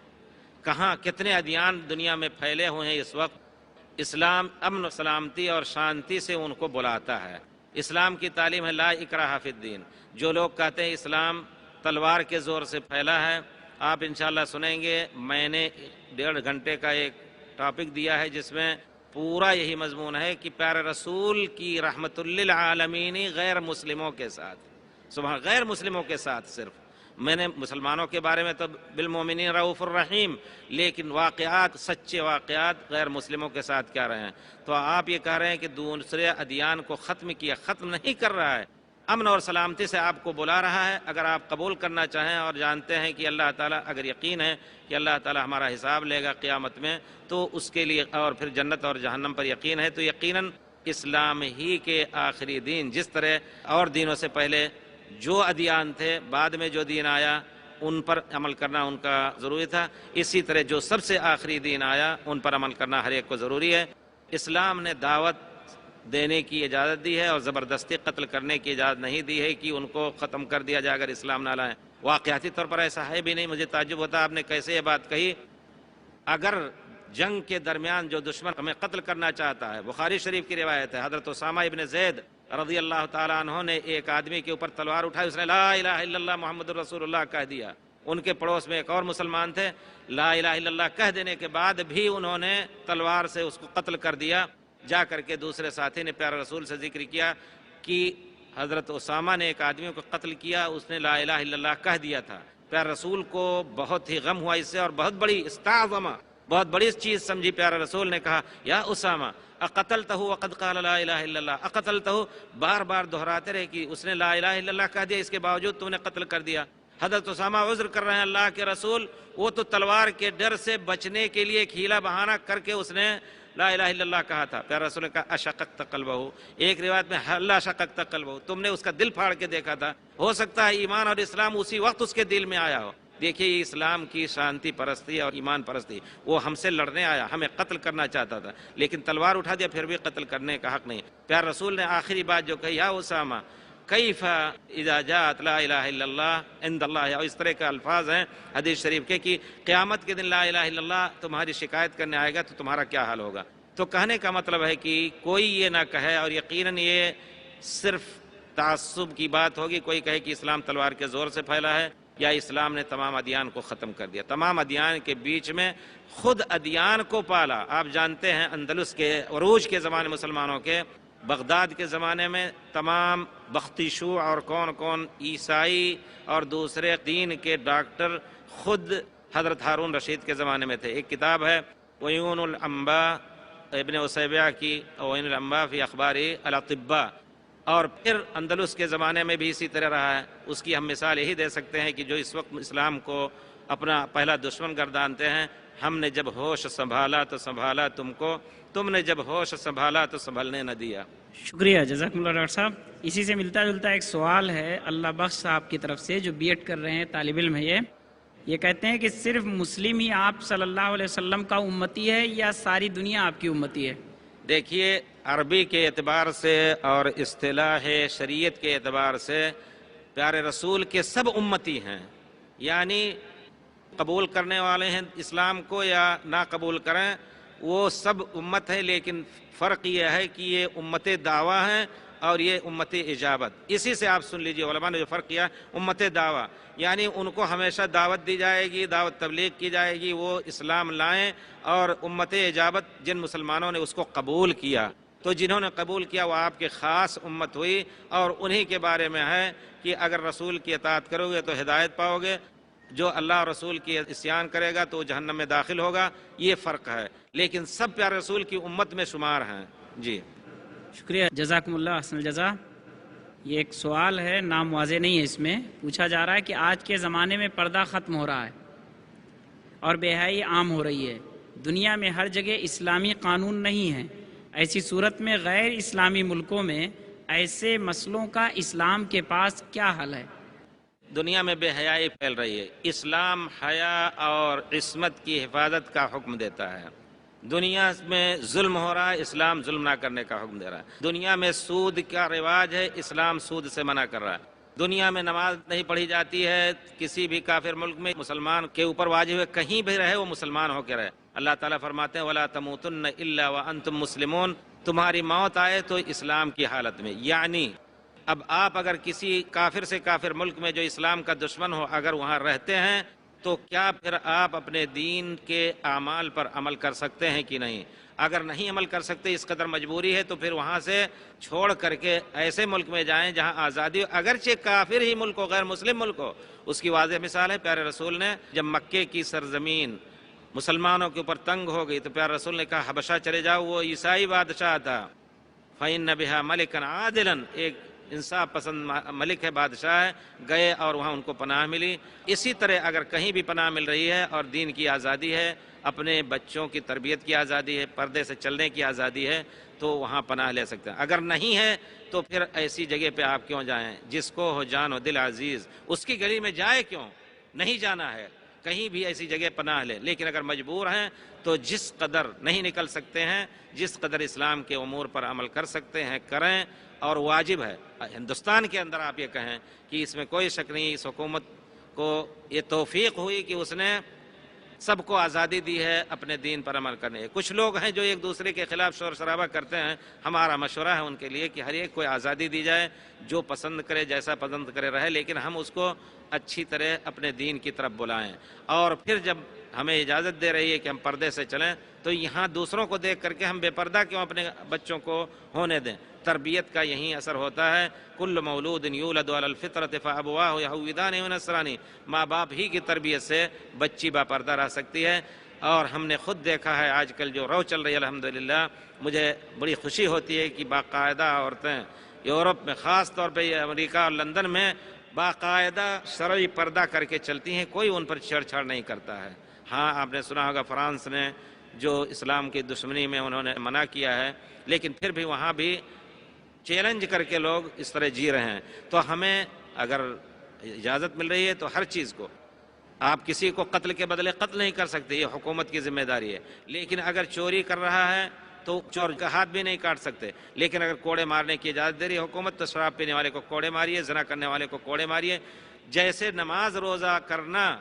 کہاں کتنے ادیان دنیا میں پھیلے ہوئے ہیں اس وقت. اسلام امن و سلامتی اور شانتی سے ان کو بلاتا ہے. اسلام کی تعلیم ہے لا اکراہ فی الدین. جو لوگ کہتے ہیں اسلام تلوار کے زور سے پھیلا ہے, آپ انشاءاللہ سنیں گے. میں نے 1.5 گھنٹے کا ایک ٹاپک دیا ہے جس میں پورا یہی مضمون ہے کہ پیارے رسول کی رحمت للعالمین غیر مسلموں کے ساتھ, سبحان, غیر مسلموں کے ساتھ. صرف میں نے مسلمانوں کے بارے میں تو بالمومنین رؤوف الرحیم, لیکن واقعات, سچے واقعات غیر مسلموں کے ساتھ کیا رہے ہیں. تو آپ یہ کہہ رہے ہیں کہ دوسرے ادیان کو ختم کیا, ختم نہیں کر رہا ہے, امن اور سلامتی سے آپ کو بلا رہا ہے. اگر آپ قبول کرنا چاہیں اور جانتے ہیں کہ اللہ تعالیٰ, اگر یقین ہے کہ اللہ تعالیٰ ہمارا حساب لے گا قیامت میں, تو اس کے لیے, اور پھر جنت اور جہنم پر یقین ہے, تو یقیناً اسلام ہی کے آخری دین, جس طرح اور دینوں سے پہلے جو ادیان تھے, بعد میں جو دین آیا ان پر عمل کرنا ان کا ضروری تھا, اسی طرح جو سب سے آخری دین آیا ان پر عمل کرنا ہر ایک کو ضروری ہے. اسلام نے دعوت دینے کی اجازت دی ہے اور زبردستی قتل کرنے کی اجازت نہیں دی ہے کہ ان کو ختم کر دیا جائے اگر اسلام نہ لائیں. واقعاتی طور پر ایسا ہے بھی نہیں. مجھے تعجب ہوتا آپ نے کیسے یہ بات کہی. اگر جنگ کے درمیان جو دشمن ہمیں قتل کرنا چاہتا ہے, بخاری شریف کی روایت ہے, حضرت اسامہ ابن زید رضی اللہ تعالیٰ عنہ نے ایک آدمی کے اوپر تلوار اٹھائی, اس نے لا الہ الا اللہ محمد رسول اللہ کہہ دیا. ان کے پڑوس میں ایک اور مسلمان تھے, لا الہ الا اللہ کہہ دینے کے بعد بھی انہوں نے تلوار سے اس کو قتل کر دیا. جا کر کے دوسرے ساتھی نے پیارے رسول سے ذکر کیا کہ حضرت اسامہ نے ایک آدمی کو قتل کیا, اس نے لا الہ الا اللہ کہہ دیا تھا. پیارے رسول کو بہت ہی غم ہوا اس سے, اور بہت بڑی استعظمہ, بہت بڑی چیز سمجھی. پیارے رسول نے کہا یا اسامہ اقتلتہ وقد قال لا الہ الا اللہ, اقتلتہ, بار بار دہراتے رہے کہ اس نے لا الہ الا اللہ کہہ دیا, اس کے باوجود تم نے قتل کر دیا. حضرت اسامہ عذر کر رہے ہیں اللہ کے رسول، وہ تو تلوار کے ڈر سے بچنے کے لیے ایک ہیلا بہانہ کر کے اس نے لا الہ الا اللہ کہا تھا. پیارے رسول نے کہا اشققت قلبہ، ایک روایت میں اللہ شققت قلبہ، تم نے اس کا دل پھاڑ کے دیکھا تھا. ہو سکتا ہے ایمان اور اسلام اسی وقت اس کے دل میں آیا ہو. دیکھیے یہ اسلام کی شانتی پرستی اور ایمان پرستی، وہ ہم سے لڑنے آیا، ہمیں قتل کرنا چاہتا تھا لیکن تلوار اٹھا دیا، پھر بھی قتل کرنے کا حق نہیں. پیارے رسول نے آخری بات جو کہی، یا اسامہ کیف اذا جاءت لا الہ الا اللہ عند اللہ، اور اس طرح کے الفاظ ہیں حدیث شریف کے کہ قیامت کے دن لا الہ الا اللہ تمہاری شکایت کرنے آئے گا تو تمہارا کیا حال ہوگا. تو کہنے کا مطلب ہے کہ کوئی یہ نہ کہے، اور یقیناً یہ صرف تعصب کی بات ہوگی، کوئی کہے کہ اسلام تلوار کے زور سے پھیلا ہے یا اسلام نے تمام ادیان کو ختم کر دیا. تمام ادیان کے بیچ میں خود ادیان کو پالا. آپ جانتے ہیں اندلس کے عروج کے زمانے مسلمانوں کے، بغداد کے زمانے میں تمام بختی شوع اور کون کون عیسائی اور دوسرے دین کے ڈاکٹر خود حضرت ہارون رشید کے زمانے میں تھے. ایک کتاب ہے عیون الانباء ابن عصیبیہ کی، عیون الانباء فی اخبار الاطباء. اور پھر اندلس کے زمانے میں بھی اسی طرح رہا ہے. اس کی ہم مثال یہی دے سکتے ہیں کہ جو اس وقت اسلام کو اپنا پہلا دشمن گردانتے ہیں، ہم نے جب ہوش سنبھالا تو سنبھالا تم کو، تم نے جب ہوش سنبھالا تو سنبھلنے نہ دیا. شکریہ، جزاکم اللہ ڈاکٹر صاحب. اسی سے ملتا جلتا ایک سوال ہے اللہ بخش صاحب کی طرف سے، جو بی ایڈ کر رہے ہیں، طالب علم ہے. یہ کہتے ہیں کہ صرف مسلم ہی آپ صلی اللہ علیہ وسلم کا امتی ہے یا ساری دنیا آپ کی امتی ہے؟ دیکھیے عربی کے اعتبار سے اور اصطلاح شریعت کے اعتبار سے پیارے رسول کے سب امتی ہیں، یعنی قبول کرنے والے ہیں اسلام کو یا نہ قبول کریں وہ سب امت ہے. لیکن فرق یہ ہے کہ یہ امت دعویٰ ہیں اور یہ امت اجابت. اسی سے آپ سن لیجئے علماء نے جو فرق کیا، امت دعویٰ یعنی ان کو ہمیشہ دعوت دی جائے گی، دعوت تبلیغ کی جائے گی، وہ اسلام لائیں. اور امت اجابت جن مسلمانوں نے اس کو قبول کیا، تو جنہوں نے قبول کیا وہ آپ کے خاص امت ہوئی، اور انہی کے بارے میں ہے کہ اگر رسول کی اطاعت کرو گے تو ہدایت پاؤ گے، جو اللہ اور رسول کی عصیان کرے گا تو وہ جہنم میں داخل ہوگا. یہ فرق ہے، لیکن سب پیارے رسول کی امت میں شمار ہیں. جی شکریہ، جزاکم اللہ احسن الجزا. یہ ایک سوال ہے، نام واضح نہیں ہے، اس میں پوچھا جا رہا ہے کہ آج کے زمانے میں پردہ ختم ہو رہا ہے اور بے حیائی عام ہو رہی ہے، دنیا میں ہر جگہ اسلامی قانون نہیں ہے، ایسی صورت میں غیر اسلامی ملکوں میں ایسے مسئلوں کا اسلام کے پاس کیا حل ہے؟ دنیا میں بے حیائی پھیل رہی ہے، اسلام حیا اور عصمت کی حفاظت کا حکم دیتا ہے. دنیا میں ظلم ہو رہا ہے، اسلام ظلم نہ کرنے کا حکم دے رہا ہے. دنیا میں سود کا رواج ہے، اسلام سود سے منع کر رہا ہے. دنیا میں نماز نہیں پڑھی جاتی ہے، کسی بھی کافر ملک میں مسلمان کے اوپر واجب ہے کہیں بھی رہے وہ مسلمان ہو کے رہے. اللہ تعالیٰ فرماتے ہیں وَلَا تَمُوتُنَّ إِلَّا وَأَنْتُمْ مُسْلِمُونَ، تمہاری موت آئے تو اسلام کی حالت میں. یعنی اب آپ اگر کسی کافر سے کافر ملک میں جو اسلام کا دشمن ہو اگر وہاں رہتے ہیں تو کیا پھر آپ اپنے دین کے اعمال پر عمل کر سکتے ہیں کہ نہیں؟ اگر نہیں عمل کر سکتے، اس قدر مجبوری ہے، تو پھر وہاں سے چھوڑ کر کے ایسے ملک میں جائیں جہاں آزادی ہو، اگرچہ کافر ہی ملک ہو، غیر مسلم ملک ہو. اس کی واضح مثال ہے پیارے رسول نے جب مکے کی سرزمین مسلمانوں کے اوپر تنگ ہو گئی تو پیارے رسول نے کہا حبشہ چلے جاؤ، وہ عیسائی بادشاہ تھا. فَإِنَّ بِهَا مَلِكًا عَادِلًا، ایک انصاف پسند ملک ہے، بادشاہ ہے. گئے اور وہاں ان کو پناہ ملی. اسی طرح اگر کہیں بھی پناہ مل رہی ہے اور دین کی آزادی ہے، اپنے بچوں کی تربیت کی آزادی ہے، پردے سے چلنے کی آزادی ہے، تو وہاں پناہ لے سکتے ہیں. اگر نہیں ہے تو پھر ایسی جگہ پہ آپ کیوں جائیں؟ جس کو ہو جان و دل عزیز اس کی گلی میں جائے کیوں؟ نہیں جانا ہے، کہیں بھی ایسی جگہ پناہ لے. لیکن اگر مجبور ہیں تو جس قدر نہیں نکل سکتے ہیں، جس قدر اسلام کے امور پر عمل کر سکتے ہیں کریں، اور واجب ہے. ہندوستان کے اندر آپ یہ کہیں کہ اس میں کوئی شک نہیں، اس حکومت کو یہ توفیق ہوئی کہ اس نے سب کو آزادی دی ہے اپنے دین پر عمل کرنے. کچھ لوگ ہیں جو ایک دوسرے کے خلاف شور شرابہ کرتے ہیں، ہمارا مشورہ ہے ان کے لیے کہ ہر ایک کو آزادی دی جائے، جو پسند کرے جیسا پسند کرے رہے، لیکن ہم اس کو اچھی طرح اپنے دین کی طرف بلائیں. اور پھر جب ہمیں اجازت دے رہی ہے کہ ہم پردے سے چلیں تو یہاں دوسروں کو دیکھ کر کے ہم بے پردہ کیوں اپنے بچوں کو ہونے دیں؟ تربیت کا یہی اثر ہوتا ہے. کل مولود یولد علی الفطرۃ فابواہ یہودانہ و نصرانی، ماں باپ ہی کی تربیت سے بچی با پردہ رہ سکتی ہے. اور ہم نے خود دیکھا ہے آج کل جو رو چل رہی ہے الحمدللہ، مجھے بڑی خوشی ہوتی ہے کہ باقاعدہ عورتیں یورپ میں، خاص طور پہ امریکہ اور لندن میں باقاعدہ شرعی پردہ کر کے چلتی ہیں، کوئی ان پر چھیڑ چھاڑ نہیں کرتا ہے۔ ہاں آپ نے سنا ہوگا فرانس نے جو اسلام کی دشمنی میں انہوں نے منع کیا ہے، لیکن پھر بھی وہاں بھی چیلنج کر کے لوگ اس طرح جی رہے ہیں۔ تو ہمیں اگر اجازت مل رہی ہے تو ہر چیز کو، آپ کسی کو قتل کے بدلے قتل نہیں کر سکتے، یہ حکومت کی ذمہ داری ہے، لیکن اگر چوری کر رہا ہے تو چور کا ہاتھ بھی نہیں کاٹ سکتے، لیکن اگر کوڑے مارنے کی اجازت دے رہی ہے حکومت تو شراب پینے والے کو کوڑے ماریے، زنا کرنے والے کو کوڑے ماریے۔ جیسے نماز روزہ کرنا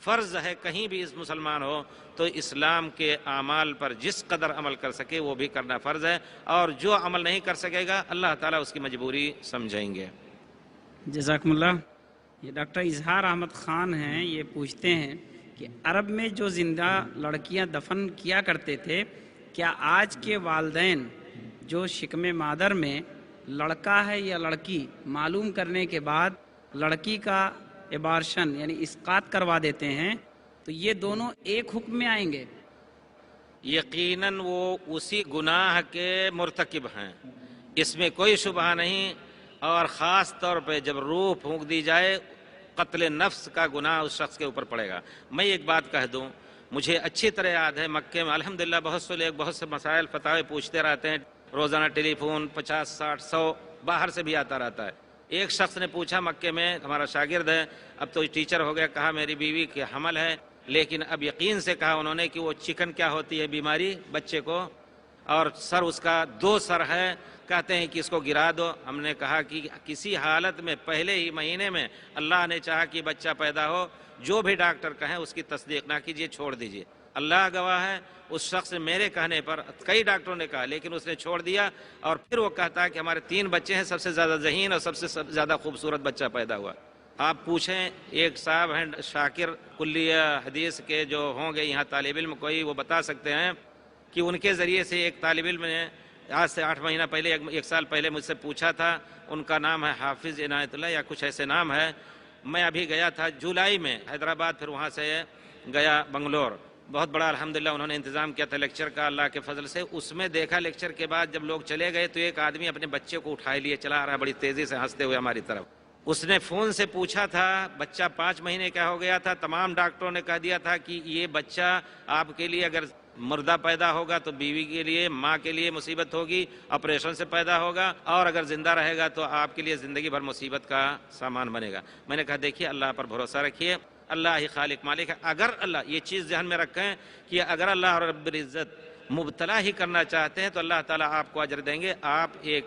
فرض ہے کہیں بھی اس مسلمان ہو، تو اسلام کے اعمال پر جس قدر عمل کر سکے وہ بھی کرنا فرض ہے، اور جو عمل نہیں کر سکے گا اللہ تعالیٰ اس کی مجبوری سمجھیں گے۔ جزاکم اللہ۔ یہ ڈاکٹر اظہار احمد خان ہیں، یہ پوچھتے ہیں کہ عرب میں جو زندہ لڑکیاں دفن کیا کرتے تھے، کیا آج کے والدین جو شکم مادر میں لڑکا ہے یا لڑکی معلوم کرنے کے بعد لڑکی کا ابارشن یعنی اسقاط کروا دیتے ہیں، تو یہ دونوں ایک حکم میں آئیں گے؟ یقیناً وہ اسی گناہ کے مرتکب ہیں، اس میں کوئی شبہ نہیں، اور خاص طور پہ جب روح پھونک دی جائے قتل نفس کا گناہ اس شخص کے اوپر پڑے گا۔ میں ایک بات کہہ دوں، مجھے اچھی طرح یاد ہے مکے میں الحمدللہ بہت سے لوگ بہت سے مسائل فتاوی پوچھتے رہتے ہیں، روزانہ ٹیلی فون 50 60 100 باہر سے بھی آتا رہتا ہے۔ ایک شخص نے پوچھا مکے میں، ہمارا شاگرد ہے، اب تو ٹیچر ہو گیا، کہا میری بیوی کے حمل ہے، لیکن اب یقین سے کہا انہوں نے کہ وہ چکن کیا ہوتی ہے بیماری بچے کو، اور سر اس کا 2 سر ہے، کہتے ہیں کہ اس کو گرا دو۔ ہم نے کہا کہ کسی حالت میں پہلے ہی مہینے میں اللہ نے چاہا کہ بچہ پیدا ہو، جو بھی ڈاکٹر کہیں اس کی تصدیق نہ کیجیے، چھوڑ دیجیے۔ اللہ گواہ ہے، اس شخص نے میرے کہنے پر، کئی ڈاکٹروں نے کہا لیکن اس نے چھوڑ دیا، اور پھر وہ کہتا ہے کہ ہمارے 3 بچے ہیں، سب سے زیادہ ذہین اور سب سے زیادہ خوبصورت بچہ پیدا ہوا۔ آپ پوچھیں، ایک صاحب ہیں شاکر کلیہ حدیث کے جو ہوں گے یہاں طالب علم کوئی، وہ بتا سکتے ہیں کہ ان کے ذریعے سے ایک طالب علم نے آج سے 8 مہینہ پہلے، 1 سال پہلے مجھ سے پوچھا تھا، ان کا نام ہے حافظ عنایت اللہ یا کچھ ایسے نام ہے۔ میں ابھی گیا تھا جولائی میں حیدرآباد، پھر وہاں سے گیا بنگلور، بہت بڑا الحمدللہ انہوں نے انتظام کیا تھا لیکچر کا اللہ کے فضل سے۔ اس میں دیکھا لیکچر کے بعد جب لوگ چلے گئے تو ایک آدمی اپنے بچے کو اٹھائے لیے چلا آ رہا ہے بڑی تیزی سے ہنستے ہوئے ہماری طرف۔ اس نے فون سے پوچھا تھا بچہ 5 مہینے کا ہو گیا تھا، تمام ڈاکٹروں نے کہہ دیا تھا کہ یہ بچہ آپ کے لیے اگر مردہ پیدا ہوگا تو بیوی کے لیے، ماں کے لیے مصیبت ہوگی، آپریشن سے پیدا ہوگا، اور اگر زندہ رہے گا تو آپ کے لیے زندگی بھر مصیبت کا سامان بنے گا۔ میں نے کہا دیکھیے اللہ پر بھروسہ رکھیے، اللہ ہی خالق مالک ہے۔ اگر اللہ، یہ چیز ذہن میں رکھیں کہ اگر اللہ رب العزت مبتلا ہی کرنا چاہتے ہیں تو اللہ تعالیٰ آپ کو اجر دیں گے۔ آپ ایک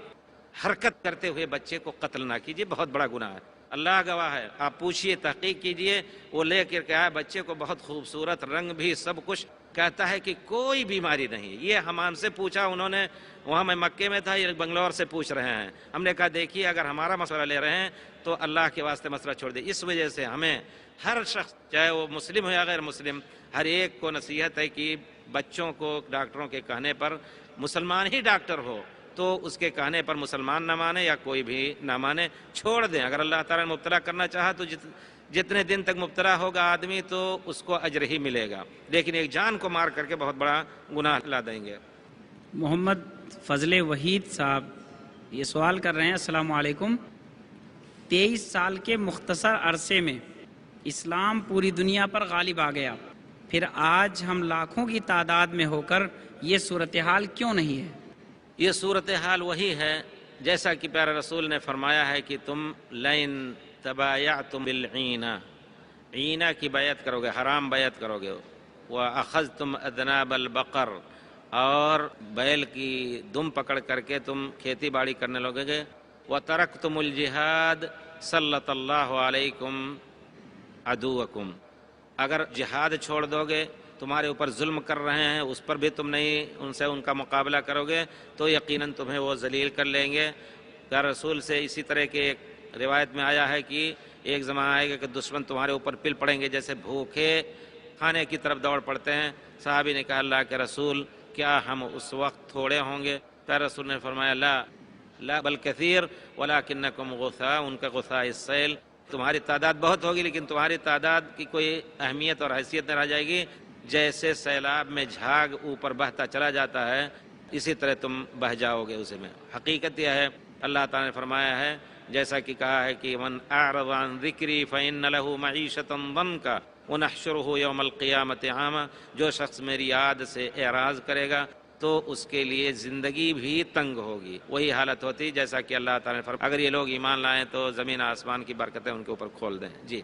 حرکت کرتے ہوئے بچے کو قتل نہ کیجیے، بہت بڑا گناہ ہے، اللہ گواہ ہے۔ آپ پوچھئے، تحقیق کیجئے، وہ لے کر کے آیا بچے کو، بہت خوبصورت رنگ بھی، سب کچھ، کہتا ہے کہ کوئی بیماری نہیں۔ یہ ہم سے پوچھا انہوں نے، وہاں میں مکے میں تھا، یہ بنگلور سے پوچھ رہے ہیں۔ ہم نے کہا دیکھیے اگر ہمارا مسئلہ لے رہے ہیں تو اللہ کے واسطے مسئلہ چھوڑ دیں۔ اس وجہ سے ہمیں ہر شخص، چاہے وہ مسلم ہو یا غیر مسلم، ہر ایک کو نصیحت ہے کہ بچوں کو ڈاکٹروں کے کہنے پر، مسلمان ہی ڈاکٹر ہو تو اس کے کہنے پر مسلمان نہ مانے یا کوئی بھی نہ مانے، چھوڑ دیں۔ اگر اللہ تعالیٰ نے مبتلا کرنا چاہا تو جتنے دن تک مبتلا ہوگا آدمی تو اس کو اجر ہی ملے گا، لیکن ایک جان کو مار کر کے بہت بڑا گناہ لا دیں گے۔ محمد فضل وحید صاحب یہ سوال کر رہے ہیں، السلام علیکم، 23 سال کے مختصر عرصے میں اسلام پوری دنیا پر غالب آ گیا، پھر آج ہم لاکھوں کی تعداد میں ہو کر یہ صورتحال کیوں نہیں ہے؟ یہ صورتحال وہی ہے جیسا کہ پیارے رسول نے فرمایا ہے کہ تم لئن تبایعتم بالعینہ، عینہ کی بیعت کرو گے، حرام بیعت کرو گے، وَأَخَذْتُمْ أَذْنَابَ الْبَقَرِ، اور بیل کی دم پکڑ کر کے تم کھیتی باڑی کرنے لگے گے، وَتَرَكْتُمُ الْجِهَادِ سَلَّطَ اللَّهُ عَلَيْكُمْ عَدُوَّكُمْ، اگر جہاد چھوڑ دو گے، تمہارے اوپر ظلم کر رہے ہیں اس پر بھی تم نہیں ان سے ان کا مقابلہ کرو گے تو یقیناً تمہیں وہ ذلیل کر لیں گے۔ پیارے رسول سے اسی طرح کے ایک روایت میں آیا ہے کہ ایک زمانہ آئے گا کہ دشمن تمہارے اوپر پل پڑیں گے جیسے بھوکے کھانے کی طرف دوڑ پڑتے ہیں۔ صحابی نے کہا اللہ کے رسول کیا ہم اس وقت تھوڑے ہوں گے؟ پیارے رسول نے فرمایا لا بل کثیر ولکنکم غثاء، ان کا غثاء السیل، تمہاری تعداد بہت ہوگی لیکن تمہاری تعداد کی کوئی اہمیت اور حیثیت نہ رہ جائے گی، جیسے سیلاب میں جھاگ اوپر بہتا چلا جاتا ہے اسی طرح تم بہہ جاؤ گے اسے میں۔ حقیقت یہ ہے اللہ تعالیٰ نے فرمایا ہے جیسا کہ کہا ہے کہ من اعرض عن ذکری فإن له معیشۃ ضنکا ونحشرہ یوم القیامۃ عاما، جو شخص میری یاد سے اعراض کرے گا تو اس کے لیے زندگی بھی تنگ ہوگی۔ وہی حالت ہوتی جیسا کہ اللہ تعالیٰ نے فرمایا اگر یہ لوگ ایمان لائیں تو زمین آسمان کی برکتیں ان کے اوپر کھول دیں۔ جی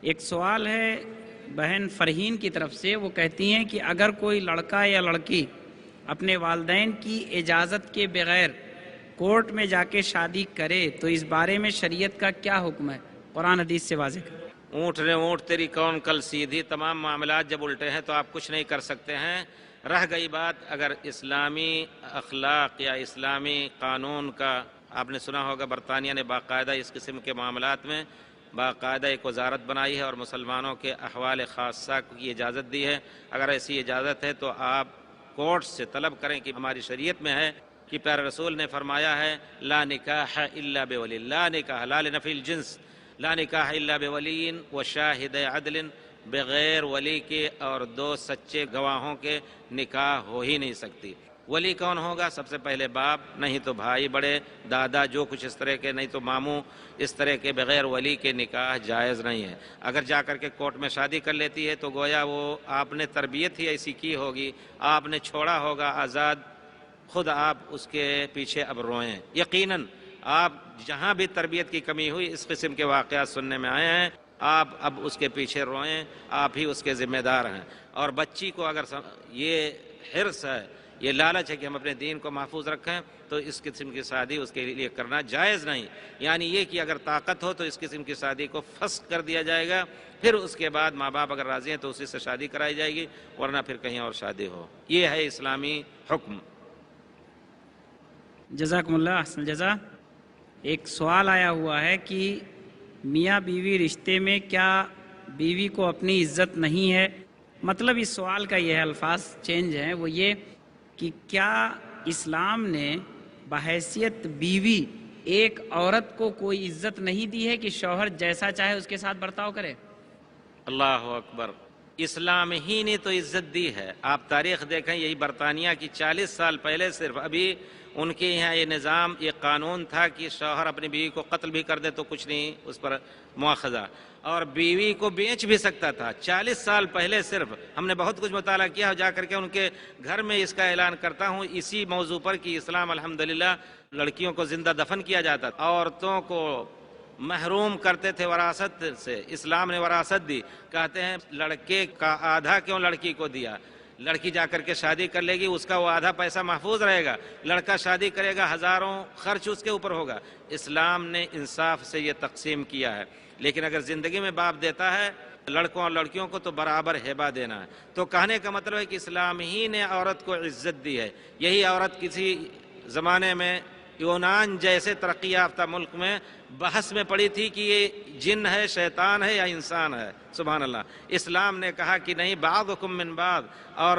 ایک سوال ہے بہن فرحین کی طرف سے، وہ کہتی ہیں کہ اگر کوئی لڑکا یا لڑکی اپنے والدین کی اجازت کے بغیر کورٹ میں جا کے شادی کرے تو اس بارے میں شریعت کا کیا حکم ہے؟ قرآن حدیث سے واضح کریں۔ اونٹ نے اونٹ تیری کون کل سیدھی، تمام معاملات جب الٹے ہیں تو آپ کچھ نہیں کر سکتے ہیں۔ رہ گئی بات اگر اسلامی اخلاق یا اسلامی قانون کا، آپ نے سنا ہوگا برطانیہ نے باقاعدہ اس قسم کے معاملات میں باقاعدہ ایک وزارت بنائی ہے اور مسلمانوں کے احوال خاصہ کی اجازت دی ہے۔ اگر ایسی اجازت ہے تو آپ کورٹ سے طلب کریں کہ ہماری شریعت میں ہے کہ پیارے رسول نے فرمایا ہے لا نکاح الا بولی، لا نکاح لا لنفی الجنس، لا نکاح الا بولی و شاہد عدل، بغیر ولی کے اور دو سچے گواہوں کے نکاح ہو ہی نہیں سکتی۔ ولی کون ہوگا؟ سب سے پہلے باپ، نہیں تو بھائی بڑے، دادا، جو کچھ اس طرح کے، نہیں تو ماموں، اس طرح کے بغیر ولی کے نکاح جائز نہیں ہے۔ اگر جا کر کے کورٹ میں شادی کر لیتی ہے تو گویا وہ آپ نے تربیت ہی ایسی کی ہوگی، آپ نے چھوڑا ہوگا آزاد، خود آپ اس کے پیچھے اب روئیں۔ یقیناً آپ جہاں بھی تربیت کی کمی ہوئی اس قسم کے واقعات سننے میں آئے ہیں، آپ اب اس کے پیچھے روئیں، آپ ہی اس کے ذمہ دار ہیں۔ اور بچی کو اگر یہ حرص ہے، یہ لالچ ہے کہ ہم اپنے دین کو محفوظ رکھیں تو اس قسم کی شادی اس کے لیے کرنا جائز نہیں۔ یعنی یہ کہ اگر طاقت ہو تو اس قسم کی شادی کو فسخ کر دیا جائے گا، پھر اس کے بعد ماں باپ اگر راضی ہیں تو اسی سے شادی کرائی جائے گی، ورنہ پھر کہیں اور شادی ہو۔ یہ ہے اسلامی حکم۔ جزاکم اللہ احسن الجزا۔ ایک سوال آیا ہوا ہے کہ میاں بیوی رشتے میں کیا بیوی کو اپنی عزت نہیں ہے؟ مطلب اس سوال کا یہ الفاظ چینج ہیں، وہ یہ کہ کیا اسلام نے بحیثیت بیوی ایک عورت کو کوئی عزت نہیں دی ہے کہ شوہر جیسا چاہے اس کے ساتھ برتاؤ کرے؟ اللہ اکبر، اسلام ہی نے تو عزت دی ہے۔ آپ تاریخ دیکھیں، یہی برطانیہ کی 40 سال پہلے صرف ابھی ان کے یہاں یہ نظام، یہ قانون تھا کہ شوہر اپنی بیوی کو قتل بھی کر دے تو کچھ نہیں اس پر مواخذہ، اور بیوی کو بیچ بھی سکتا تھا۔ 40 سال پہلے صرف ہم نے بہت کچھ مطالعہ کیا، جا کر کے ان کے گھر میں اس کا اعلان کرتا ہوں اسی موضوع پر کہ اسلام الحمدللہ لڑکیوں کو زندہ دفن کیا جاتا تھا، عورتوں کو محروم کرتے تھے وراثت سے۔ اسلام نے وراثت دی، کہتے ہیں لڑکے کا آدھا کیوں لڑکی کو دیا؟ لڑکی جا کر کے شادی کر لے گی، اس کا وہ آدھا پیسہ محفوظ رہے گا، لڑکا شادی کرے گا ہزاروں خرچ اس کے اوپر ہوگا۔ اسلام نے انصاف سے یہ تقسیم کیا ہے، لیکن اگر زندگی میں باپ دیتا ہے لڑکوں اور لڑکیوں کو تو برابر ہبہ دینا ہے۔ تو کہنے کا مطلب ہے کہ اسلام ہی نے عورت کو عزت دی ہے۔ یہی عورت کسی زمانے میں یونان جیسے ترقی یافتہ ملک میں بحث میں پڑی تھی کہ یہ جن ہے، شیطان ہے یا انسان ہے۔ سبحان اللہ، اسلام نے کہا کہ نہیں، بعضکم من بعض، اور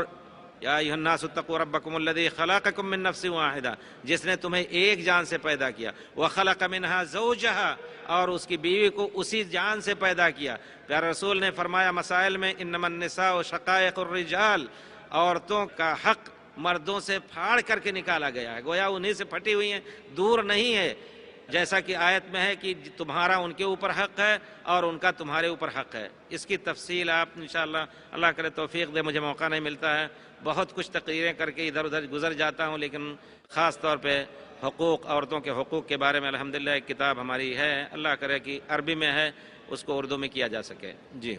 یا ایھا الناس اتقوا ربکم الذی خلقکم من نفس واحدہ، جس نے تمہیں ایک جان سے پیدا کیا، وخلق منها زوجها، اور اس کی بیوی کو اسی جان سے پیدا کیا۔ پیارے رسول نے فرمایا مسائل میں انما النساء شقائق الرجال، عورتوں کا حق مردوں سے پھاڑ کر کے نکالا گیا ہے، گویا انہی سے پھٹی ہوئی ہیں، دور نہیں ہے۔ جیسا کہ آیت میں ہے کہ تمہارا ان کے اوپر حق ہے اور ان کا تمہارے اوپر حق ہے۔ اس کی تفصیل آپ انشاءاللہ، اللہ کرے توفیق دے، مجھے موقع نہیں ملتا ہے، بہت کچھ تقریریں کر کے ادھر ادھر گزر جاتا ہوں، لیکن خاص طور پہ حقوق، عورتوں کے حقوق کے بارے میں الحمدللہ ایک کتاب ہماری ہے، اللہ کرے کہ عربی میں ہے، اس کو اردو میں کیا جا سکے۔ جی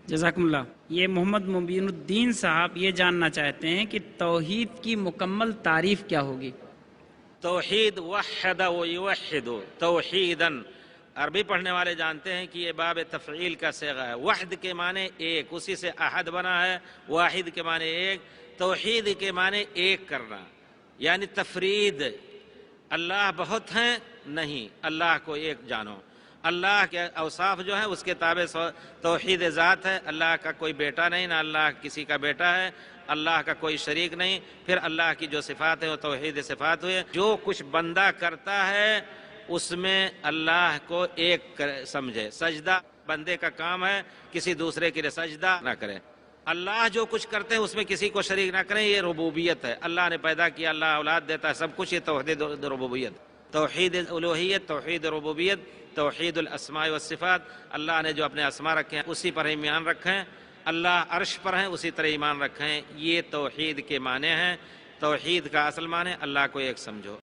جزاکم اللہ۔ یہ محمد مبین الدین صاحب یہ جاننا چاہتے ہیں کہ توحید کی مکمل تعریف کیا ہوگی؟ توحید وحد و یوحد توحیداً، عربی پڑھنے والے جانتے ہیں کہ یہ باب تفعیل کا صیغہ ہے۔ وحد کے معنی ایک، اسی سے احد بنا ہے، واحد کے معنی ایک، توحید کے معنی ایک کرنا، یعنی تفرید۔ اللہ بہت ہیں نہیں، اللہ کو ایک جانو۔ اللہ کے اوصاف جو ہیں اس کے تابع توحید ذات ہے۔ اللہ کا کوئی بیٹا نہیں، نہ اللہ کسی کا بیٹا ہے، اللہ کا کوئی شریک نہیں۔ پھر اللہ کی جو صفات ہیں وہ توحید صفات ہوئے۔ جو کچھ بندہ کرتا ہے اس میں اللہ کو ایک سمجھے۔ سجدہ بندے کا کام ہے، کسی دوسرے کے لیے سجدہ نہ کرے۔ اللہ جو کچھ کرتے ہیں اس میں کسی کو شریک نہ کریں، یہ ربوبیت ہے۔ اللہ نے پیدا کیا، اللہ اولاد دیتا ہے، سب کچھ، یہ توحید ربوبیت۔ توحید الوہیت، توحید ربوبیت، توحید الاسماء والصفات، اللہ نے جو اپنے اسماء رکھے ہیں اسی پر ایمان رکھیں، اللہ عرش پر ہیں اسی طرح ایمان رکھیں، یہ توحید کے معنی ہیں۔ توحید کا اصل معنی اللہ کو ایک سمجھو۔